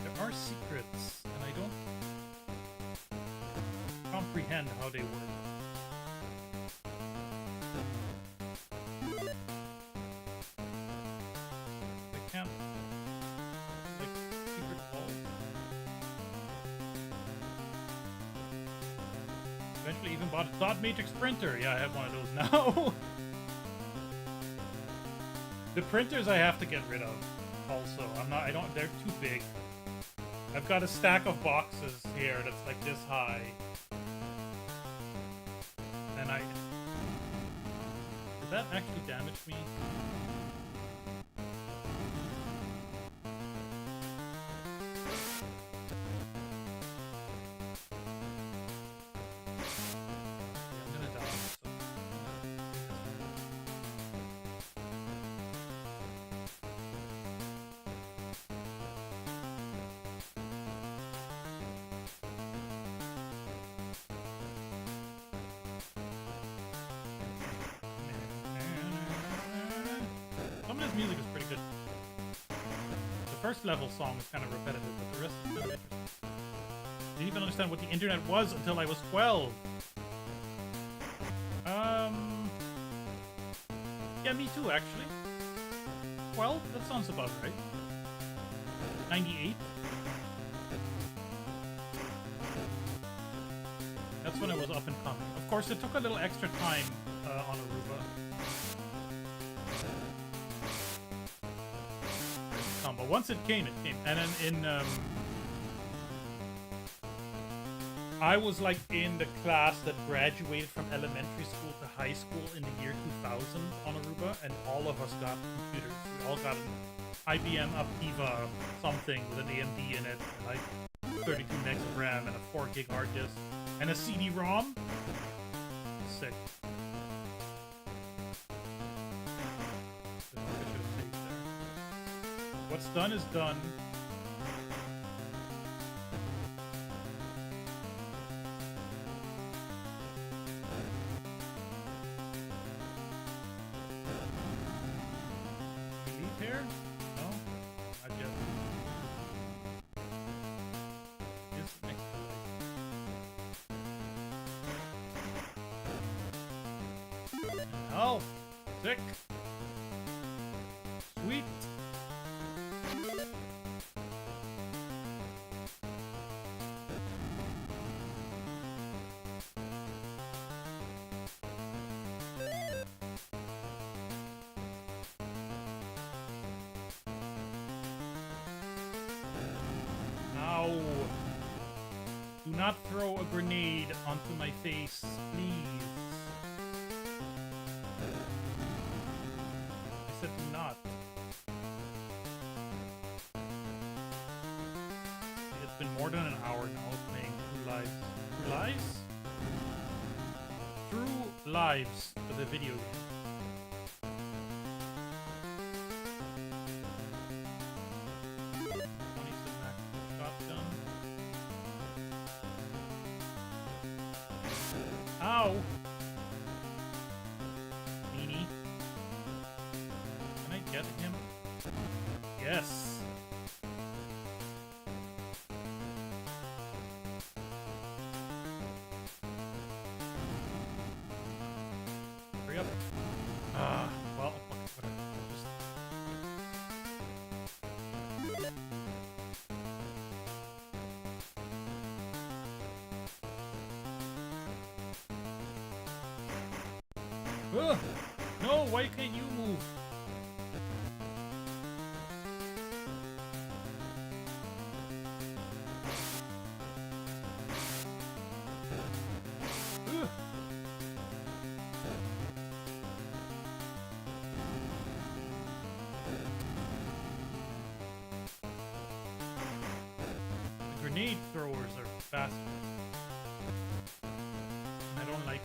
There are secrets, and I don't comprehend how they work. I can't, like, secret walls. Eventually even bought a dot matrix printer. Yeah, I have one of those now. The printers I have to get rid of also. They're too big. I've got a stack of boxes here that's like this high. And did that actually damage me? I'm gonna die. Some of this music is pretty good. The first level song is kind of repetitive, but the rest is kind of interesting. Didn't even understand what the internet was until I was 12. Yeah, me too, actually. 12? That sounds about right. 98? That's when it was up and coming. Of course, it took a little extra time on Aruba. But once it came, it came. And then I was like in the class that graduated from elementary school to high school in the year 2000 on Aruba, and all of us got computers. We all got an IBM Aptiva something with an AMD in it, and like 32 megs of RAM and a 4 gig hard disk, and a CD-ROM. Sick. What's done is done. Leave here? No? Not yet. It's next to light. Oh! Sick! Sweet! Do not throw a grenade onto my face, please. I said do not. It's been more than an hour now playing True Lives. True Lives? True Lives for the video game. Ow! Meanie. Can I get him? Yes! Hurry up. Well, whatever. Ugh. No, why can't you move? Ugh. The grenade throwers are faster. I don't like.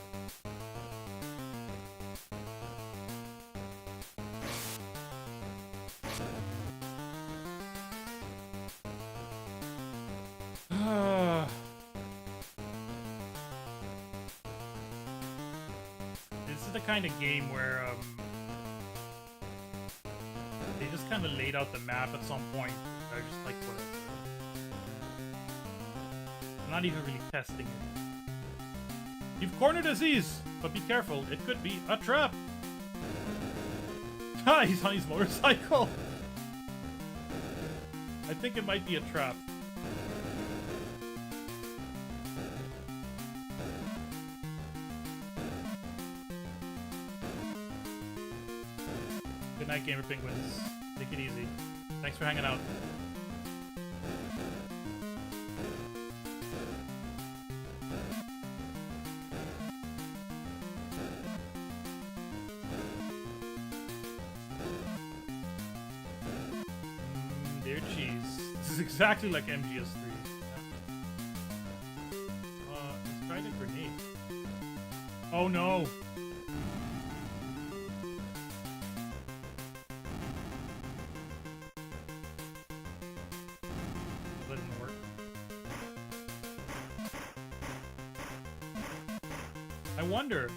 This is the kind of game where they just kind of laid out the map at some point. They're just like, whatever. I'm not even really testing it. You've cornered Aziz, but be careful. It could be a trap. Ah, he's on his motorcycle. I think it might be a trap. Good night, Gamer Penguins. Take it easy. Thanks for hanging out. Dear cheese. This is exactly like MGS3. Let's try the grenade. Oh no! That didn't work. I wonder.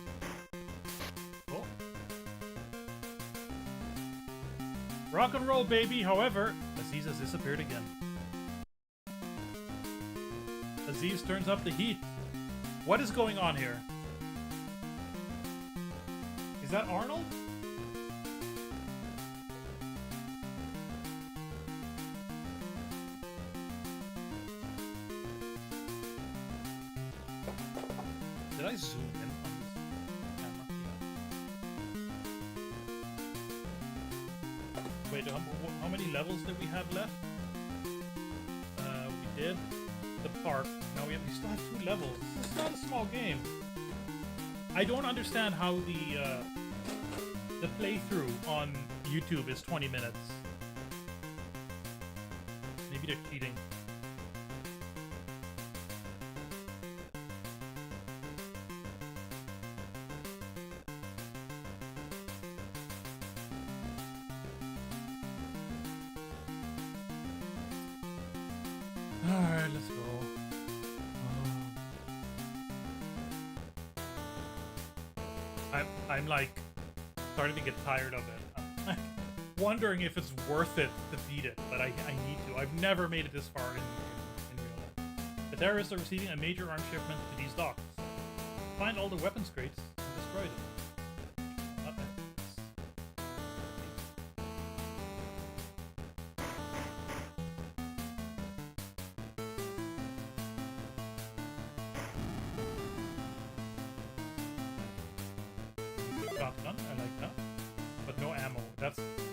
Oh. Rock and roll, baby. However, Aziz has disappeared again. Aziz turns up the heat. What is going on here? Is that Arnold? Did I zoom in on this camera? Yeah. Wait, how many levels did we have left? We did the park. Now we still have 2 levels. This is not a small game. I don't understand how the playthrough on YouTube is 20 minutes. Maybe they're cheating. Alright, let's go. I'm like starting to get tired of it. I'm wondering if it's worth it to beat it, but I need to. I've never made it this far in real life. The terrorists are receiving a major arms shipment to these docks. Find all the weapons crates and destroy them. Not that. Shotgun, I like that. But no ammo. That's stupid.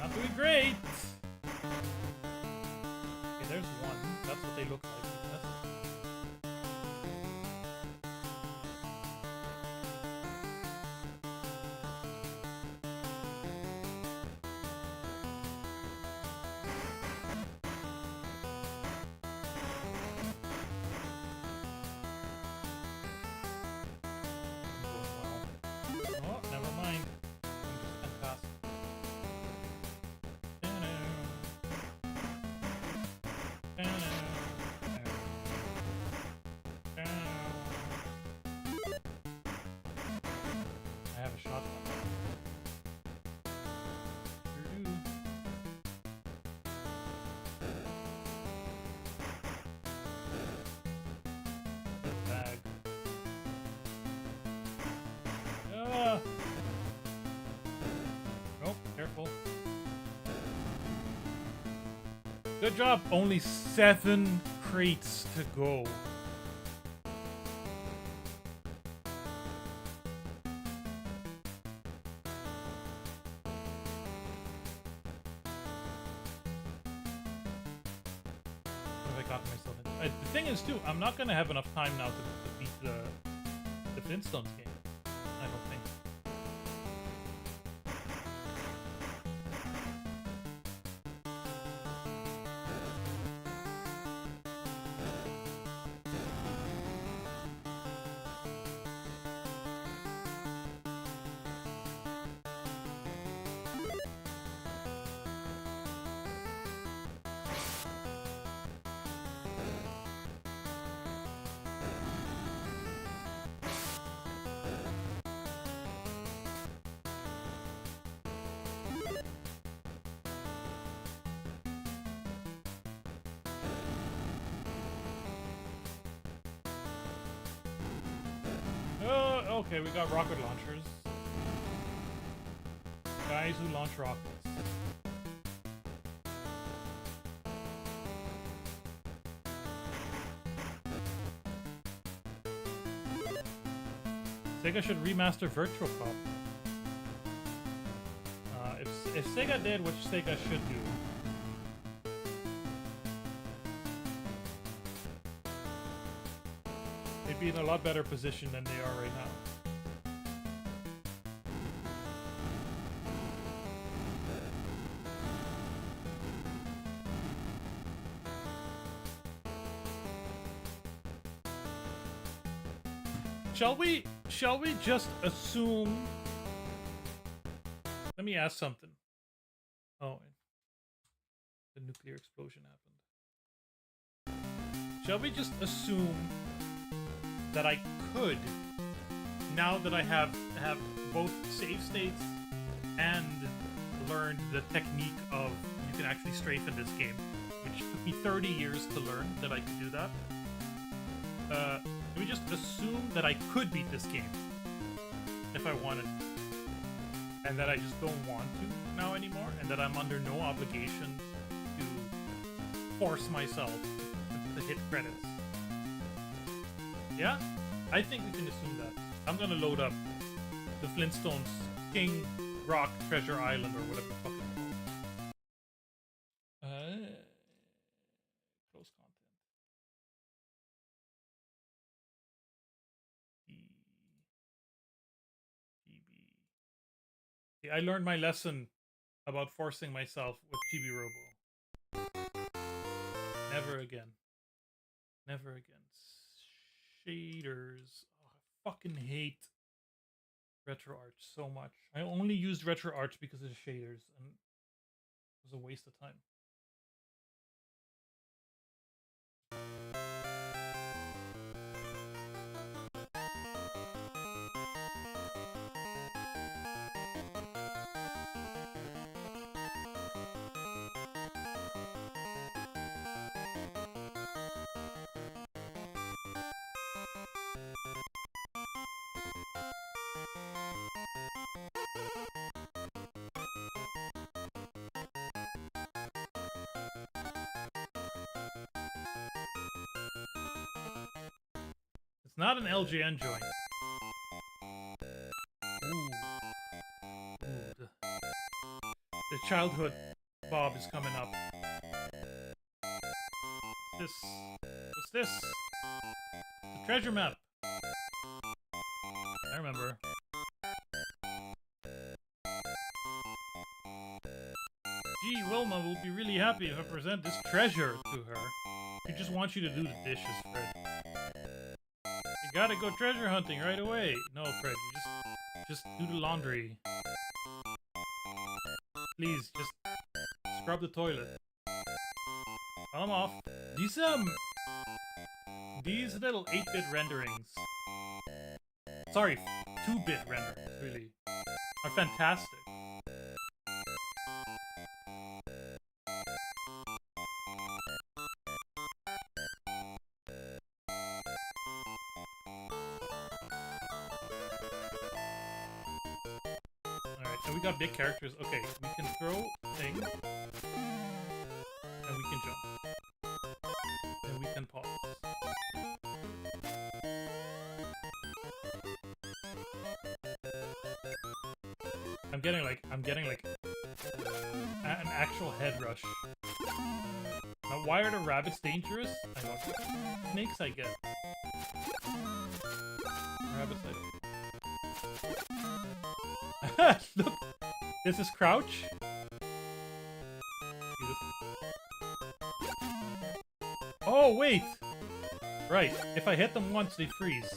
Not doing great! Okay, there's one. That's what they look like. Oh, never mind. I'm just fantastic. Good job. Only 7 crates to go. What have I gotten myself in? The thing is, too, I'm not going to have enough time now to beat the Flintstones game. I don't think. Okay, we got rocket launchers. Guys who launch rockets. Sega should remaster Virtual Cop. If Sega did, which Sega should do. They'd be in a lot better position than they are right now. Shall we just assume? Let me ask something. Oh, the nuclear explosion happened. Shall we just assume that I could, now that I have both save states and learned the technique of you can actually strafe in this game, which took me 30 years to learn that I could do that. Can we just assume that I could beat this game if I wanted, and that I just don't want to now anymore, and that I'm under no obligation to force myself to hit credits? Yeah? I think we can assume that. I'm gonna load up the Flintstones King Rock Treasure Island or whatever the fuck it's called. Close content. GB. I learned my lesson about forcing myself with GB Robo. Never again. Never again. Shaders. Oh, I fucking hate RetroArch so much. I only used RetroArch because of the shaders, and it was a waste of time. It's not an LJN joint. Ooh. The childhood Bob is coming up. What's this? What's this? The treasure map. I remember. Gee, Wilma will be really happy if I present this treasure to her. She just wants you to do the dishes, Fred. You gotta go treasure hunting right away. No, Fred, you just do the laundry. Please, just scrub the toilet. I'm off. These little 8-bit renderings, sorry, 2-bit renderings, really, are fantastic. Alright, so we got big characters. Okay, we can throw things. And we can jump. And we can pause. I'm getting like an actual head rush. Now, why are the rabbits dangerous? I don't know. Snakes I get. Rabbits I don't. Look! This is crouch. Beautiful. Oh, wait! Right, if I hit them once, they freeze.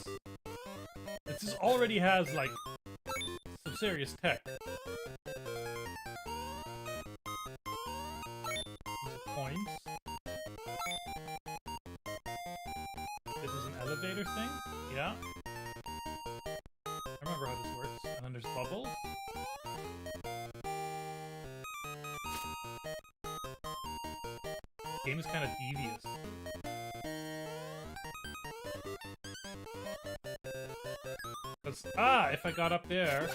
This already has, like, some serious tech. Coins. This is an elevator thing? Yeah. I remember how this works. And then there's bubbles. This game is kind of devious. Because, if I got up there...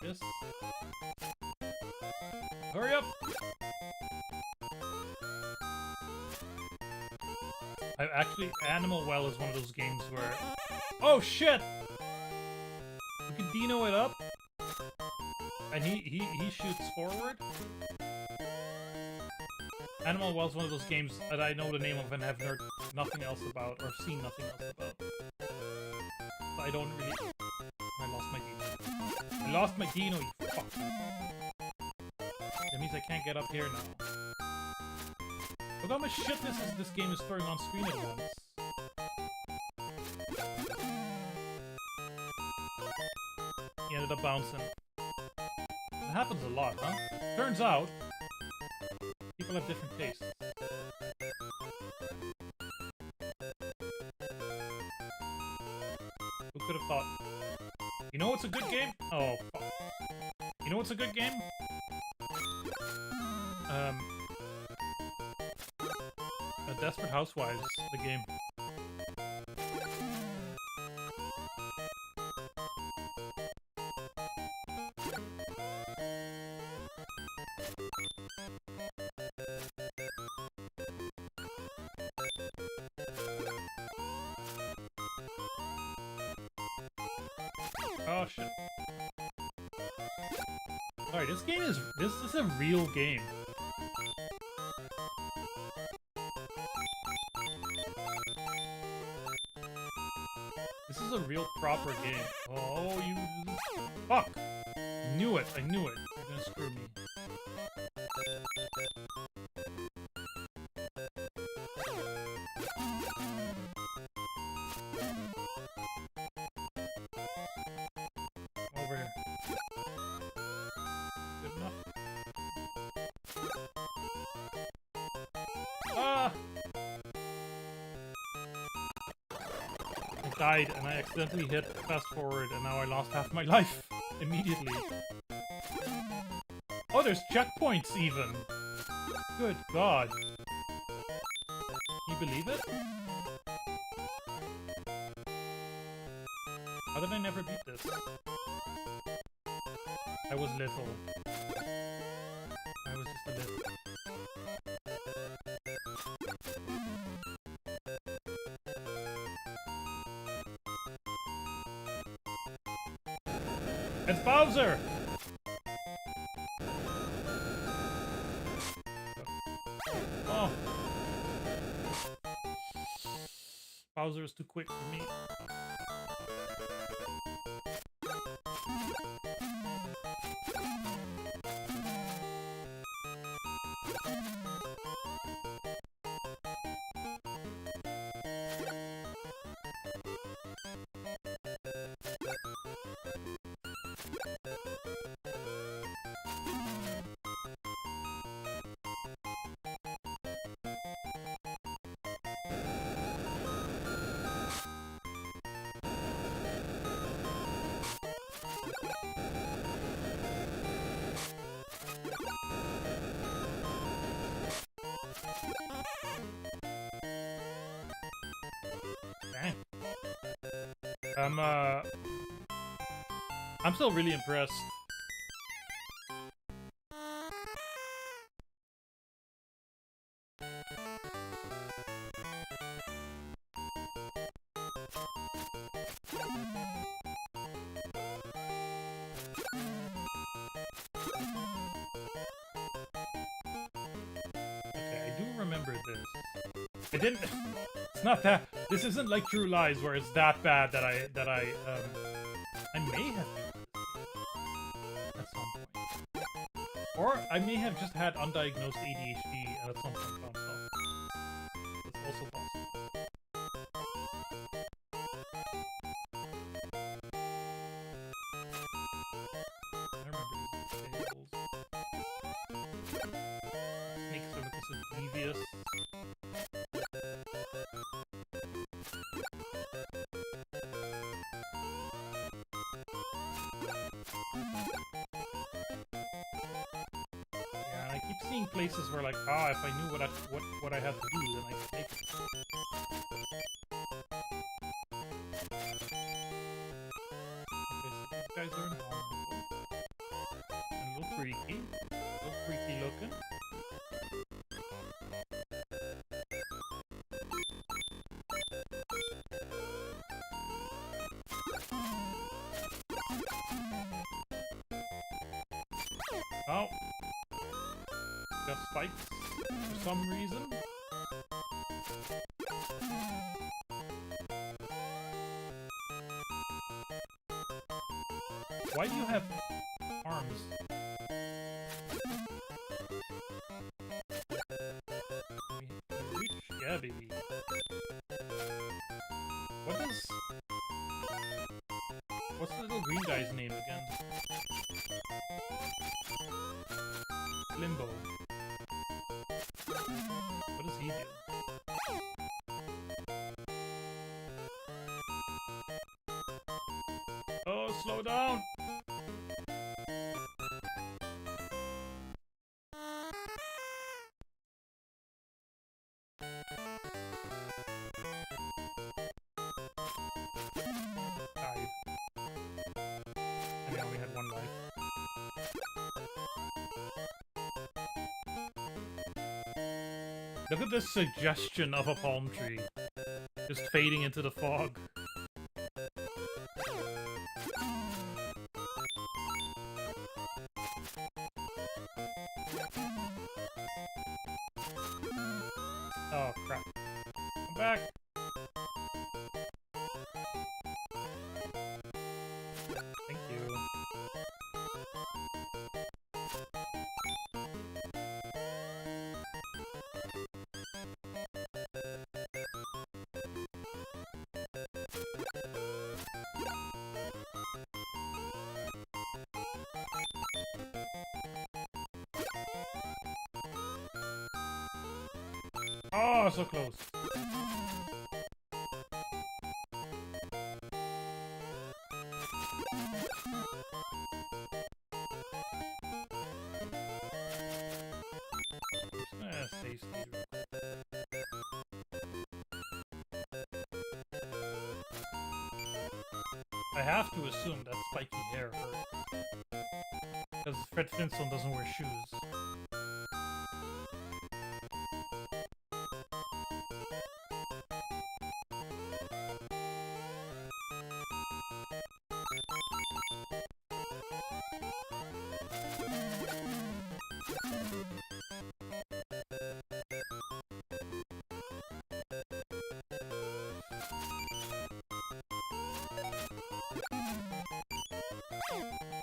This... Hurry up! Animal Well is one of those games where... Oh, shit! You can Dino it up, and he shoots forward. Animal Well is one of those games that I know the name of and have heard nothing else about, or seen nothing else about. But I don't really... I lost my Dino. I lost my Dino, you fuck. That means I can't get up here now. Look how much shit this game is throwing on screen at once. He ended up bouncing. It happens a lot, huh? Turns out, people have different tastes. Who could have thought? You know what's a good game? Oh, fuck. You know what's a good game? Desperate Housewives, the game. Oh shit. Alright, this is a real game. This is a real proper game. Oh, you... Fuck! I knew it, I knew it. You're gonna screw me. Over here. Good enough. Ah! I died and I accidentally hit fast forward and now I lost half my life immediately. Oh, there's checkpoints even! Good God. Can you believe it? How did I never beat this? I was little. I was just a little. It's Bowser! Oh. Bowser is too quick for me. Dang. I'm still really impressed. Okay, I do remember this. I didn't. It's not that. This isn't like True Lies where it's that bad that I may have at some point, or I may have just had undiagnosed ADHD and at some point found stuff. It's also possible. I remember these details. Snakes are looking so devious. Yeah, and I keep seeing places where like, if I knew what I had to do, then I could make it. Okay, so these guys are invulnerable. And a little freaky. A little freaky looking. Oh. Got spikes for some reason. Why do you have arms? Can we reach? Yeah, baby. What's the little green guy's name again? Limbo. What does he do? Oh, slow down! Died. And I only had one life. Look at this suggestion of a palm tree. Just fading into the fog. Oh, crap. Come back! Thank you. Oh, so close. Save state. I have to assume that spiky hair hurt. Because Fred Flintstone doesn't wear shoes.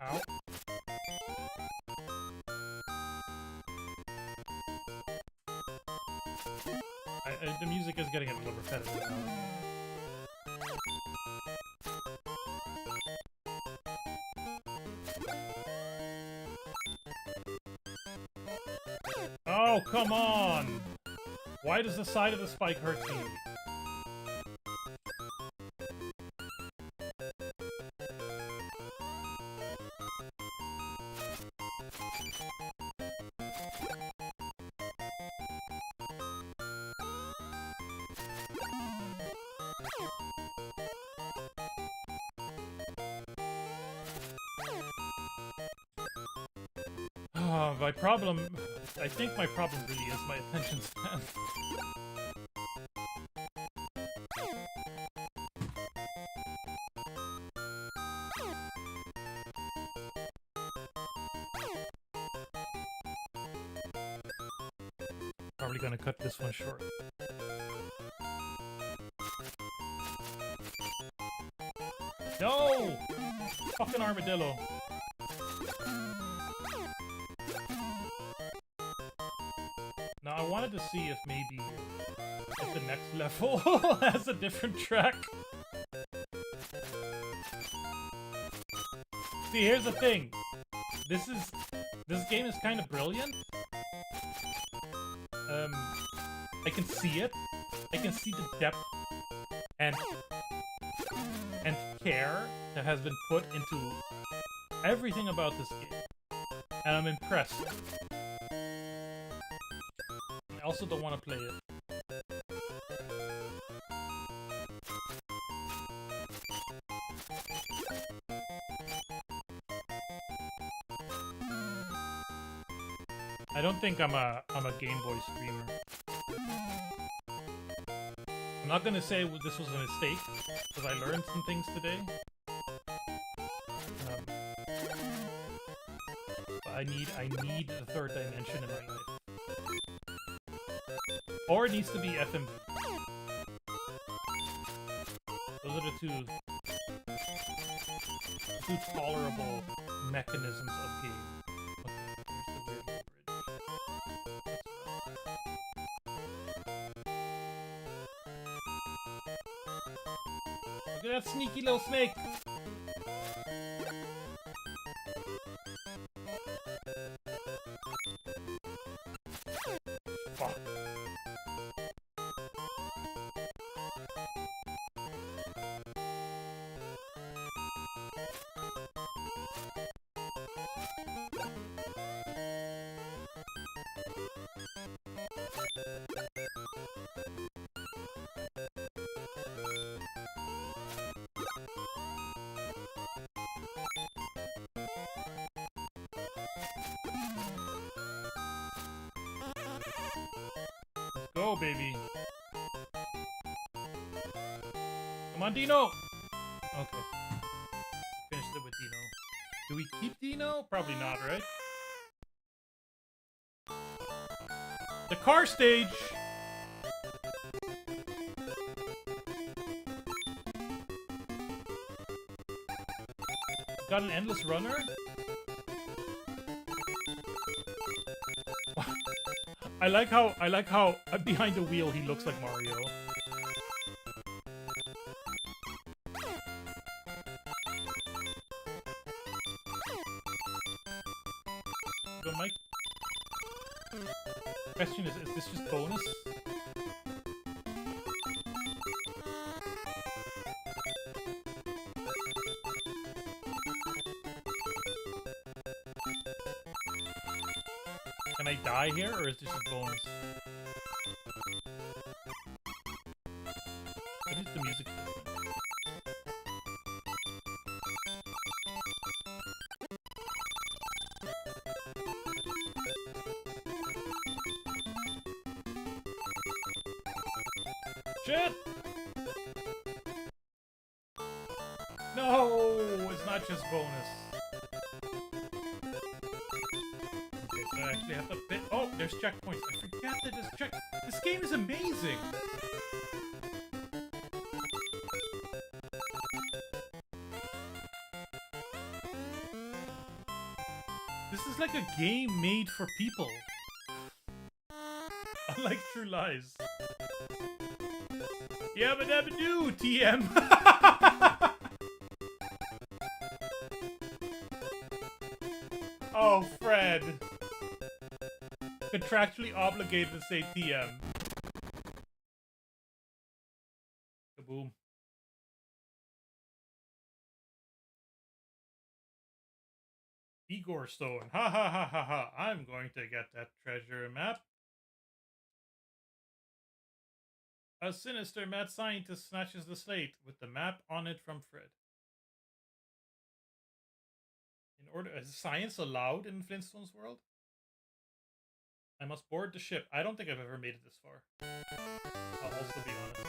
Ow. The music is getting a little repetitive now. Oh, come on! Why does the side of the spike hurt me? My problem... I think my problem really is my attention span. Probably gonna cut this one short. No! Fucking armadillo. Now I wanted to see if maybe if the next level has a different track. See, here's the thing. This game is kind of brilliant. I can see it. I can see the depth and care that has been put into everything about this game. And I'm impressed. I also don't want to play it. I don't think I'm a Game Boy streamer. I'm not gonna say this was a mistake, because I learned some things today. But I need a third dimension in my life. Or it needs to be FMV. Those are the two tolerable mechanisms of game. Look at that sneaky little snake! Fuck. Go, baby. Come on, Dino! Okay. Finished it with Dino. Do we keep Dino? Probably not, right? The car stage! Got an endless runner? I like how behind the wheel he looks like Mario. But my question is this just bonus? Can I die here, or is this just bonus? What is the music different? Shit! No! It's not just bonus. Okay, so I actually have to fit. Oh, there's checkpoints. I forget that there's check. This game is amazing! This is like a game made for people. Unlike True Lies. Yabba dabba doo, TM! Oh, Fred. Contractually obligated to say TM. Kaboom. Igor Stone. Ha ha ha ha ha. I'm going to get that treasure map. A sinister mad scientist snatches the slate with the map on it from Fred. In order, is science allowed in Flintstones world? I must board the ship. I don't think I've ever made it this far. I'll also be honest.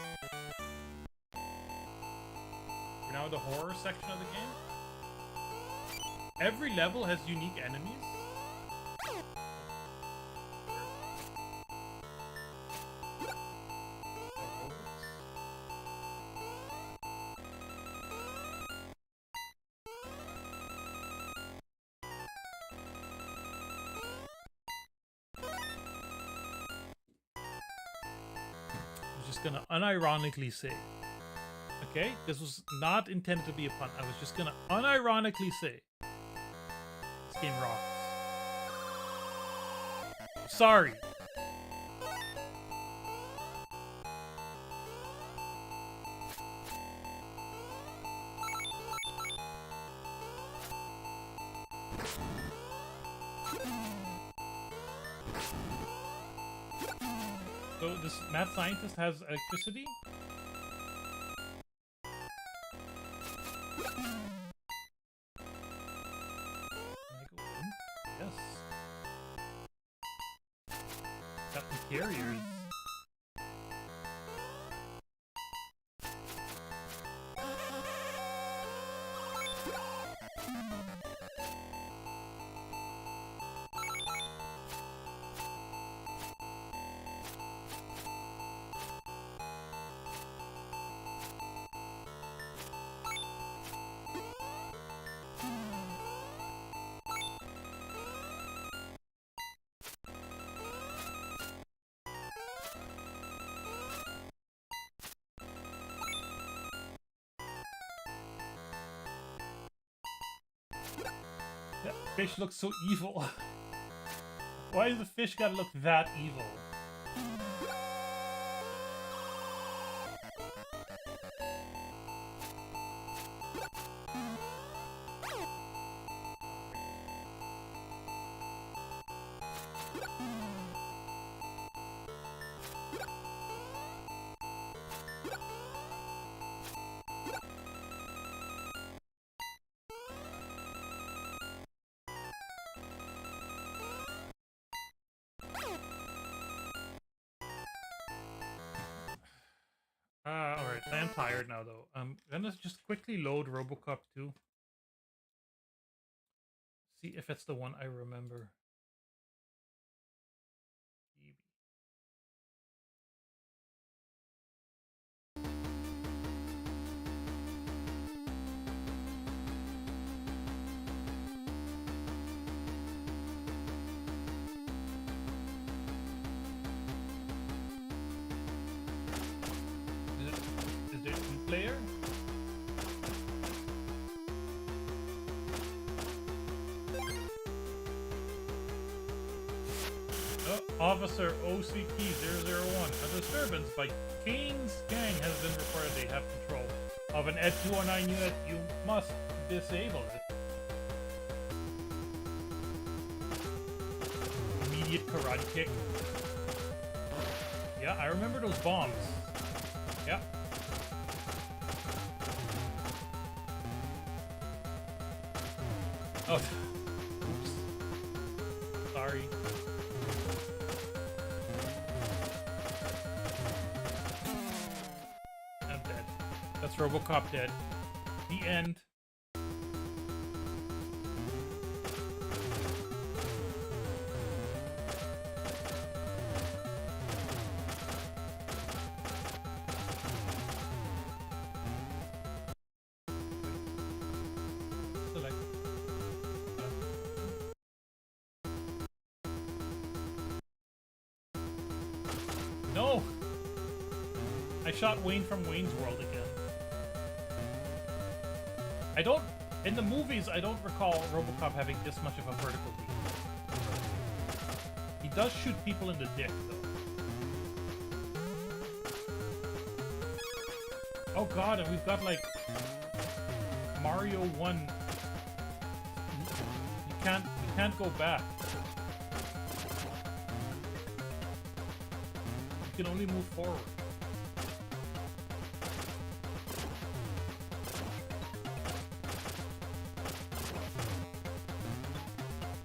We're now in the horror section of the game. Every level has unique enemies. Gonna unironically say, okay, this was not intended to be a pun. I was just gonna unironically say, this game rocks. Sorry. So this mad scientist has electricity? Can I go in? Yes. Got interiors. That fish looks so evil. Why does the fish gotta look that evil? Alright, I am tired now though. I'm gonna just quickly load RoboCop 2. See if it's the one I remember. Is there two-player? Officer OCP-001, a disturbance by Kane's gang has been reported. They have control of an Ed 209 unit. You must disable it. Immediate karate kick. Yeah, I remember those bombs. Yeah. Oh. Oops. Sorry. I'm dead. That's RoboCop dead. The end. Select. No! I shot Wayne from Wayne's World again. I don't... In the movies, I don't recall RoboCop having this much of a vertical leap. He does shoot people in the dick, though. Oh god, and we've got, like... Mario 1... You can't go back. You can only move forward.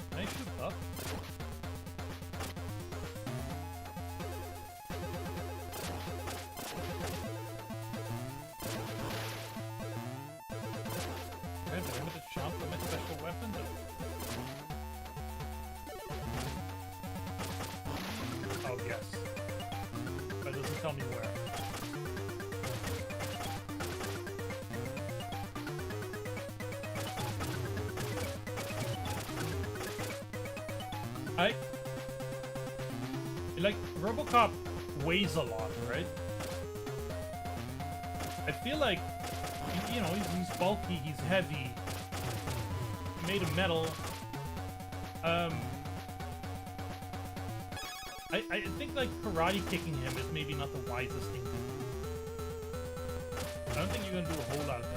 Can I shoot up? but it doesn't tell me where. Like, RoboCop weighs a lot, right? I feel like, you know, he's bulky, he's heavy, made of metal. I think, like, karate kicking him is maybe not the wisest thing to do. I don't think you're gonna do a whole lot of that.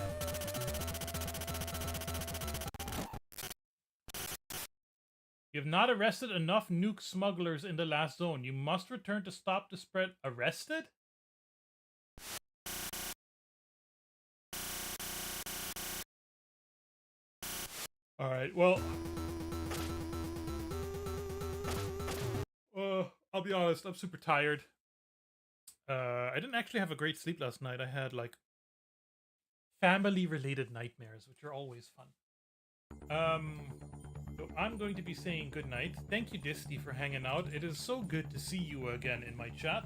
You have not arrested enough nuke smugglers in the last zone. You must return to stop the spread. Arrested? Alright, well... I'll be honest, I'm super tired. I didn't actually have a great sleep last night. I had, like, family-related nightmares, which are always fun. So I'm going to be saying goodnight. Thank you, Disty, for hanging out. It is so good to see you again in my chat.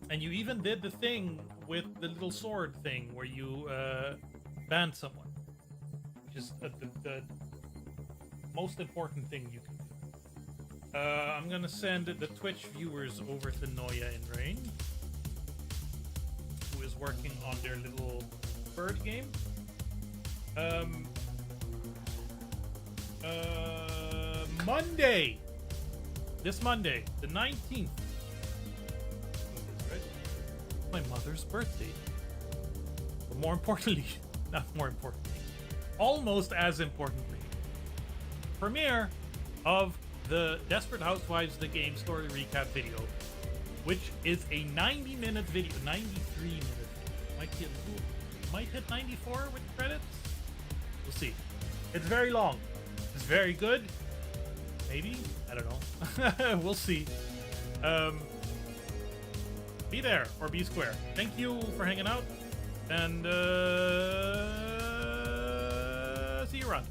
And you even did the thing with the little sword thing where you banned someone. Which is the most important thing you can do. I'm gonna send the Twitch viewers over to Noya in Rain, who is working on their little bird game. Monday! This Monday, the 19th. Right? My mother's birthday. But more importantly, not more importantly, almost as importantly, premiere of the Desperate Housewives The Game story recap video, which is a 90-minute video, 93-minute video. Might hit 94 with credits? We'll see. It's very long. It's very good. Maybe? I don't know. We'll see. Be there or be square. Thank you for hanging out. And see you around.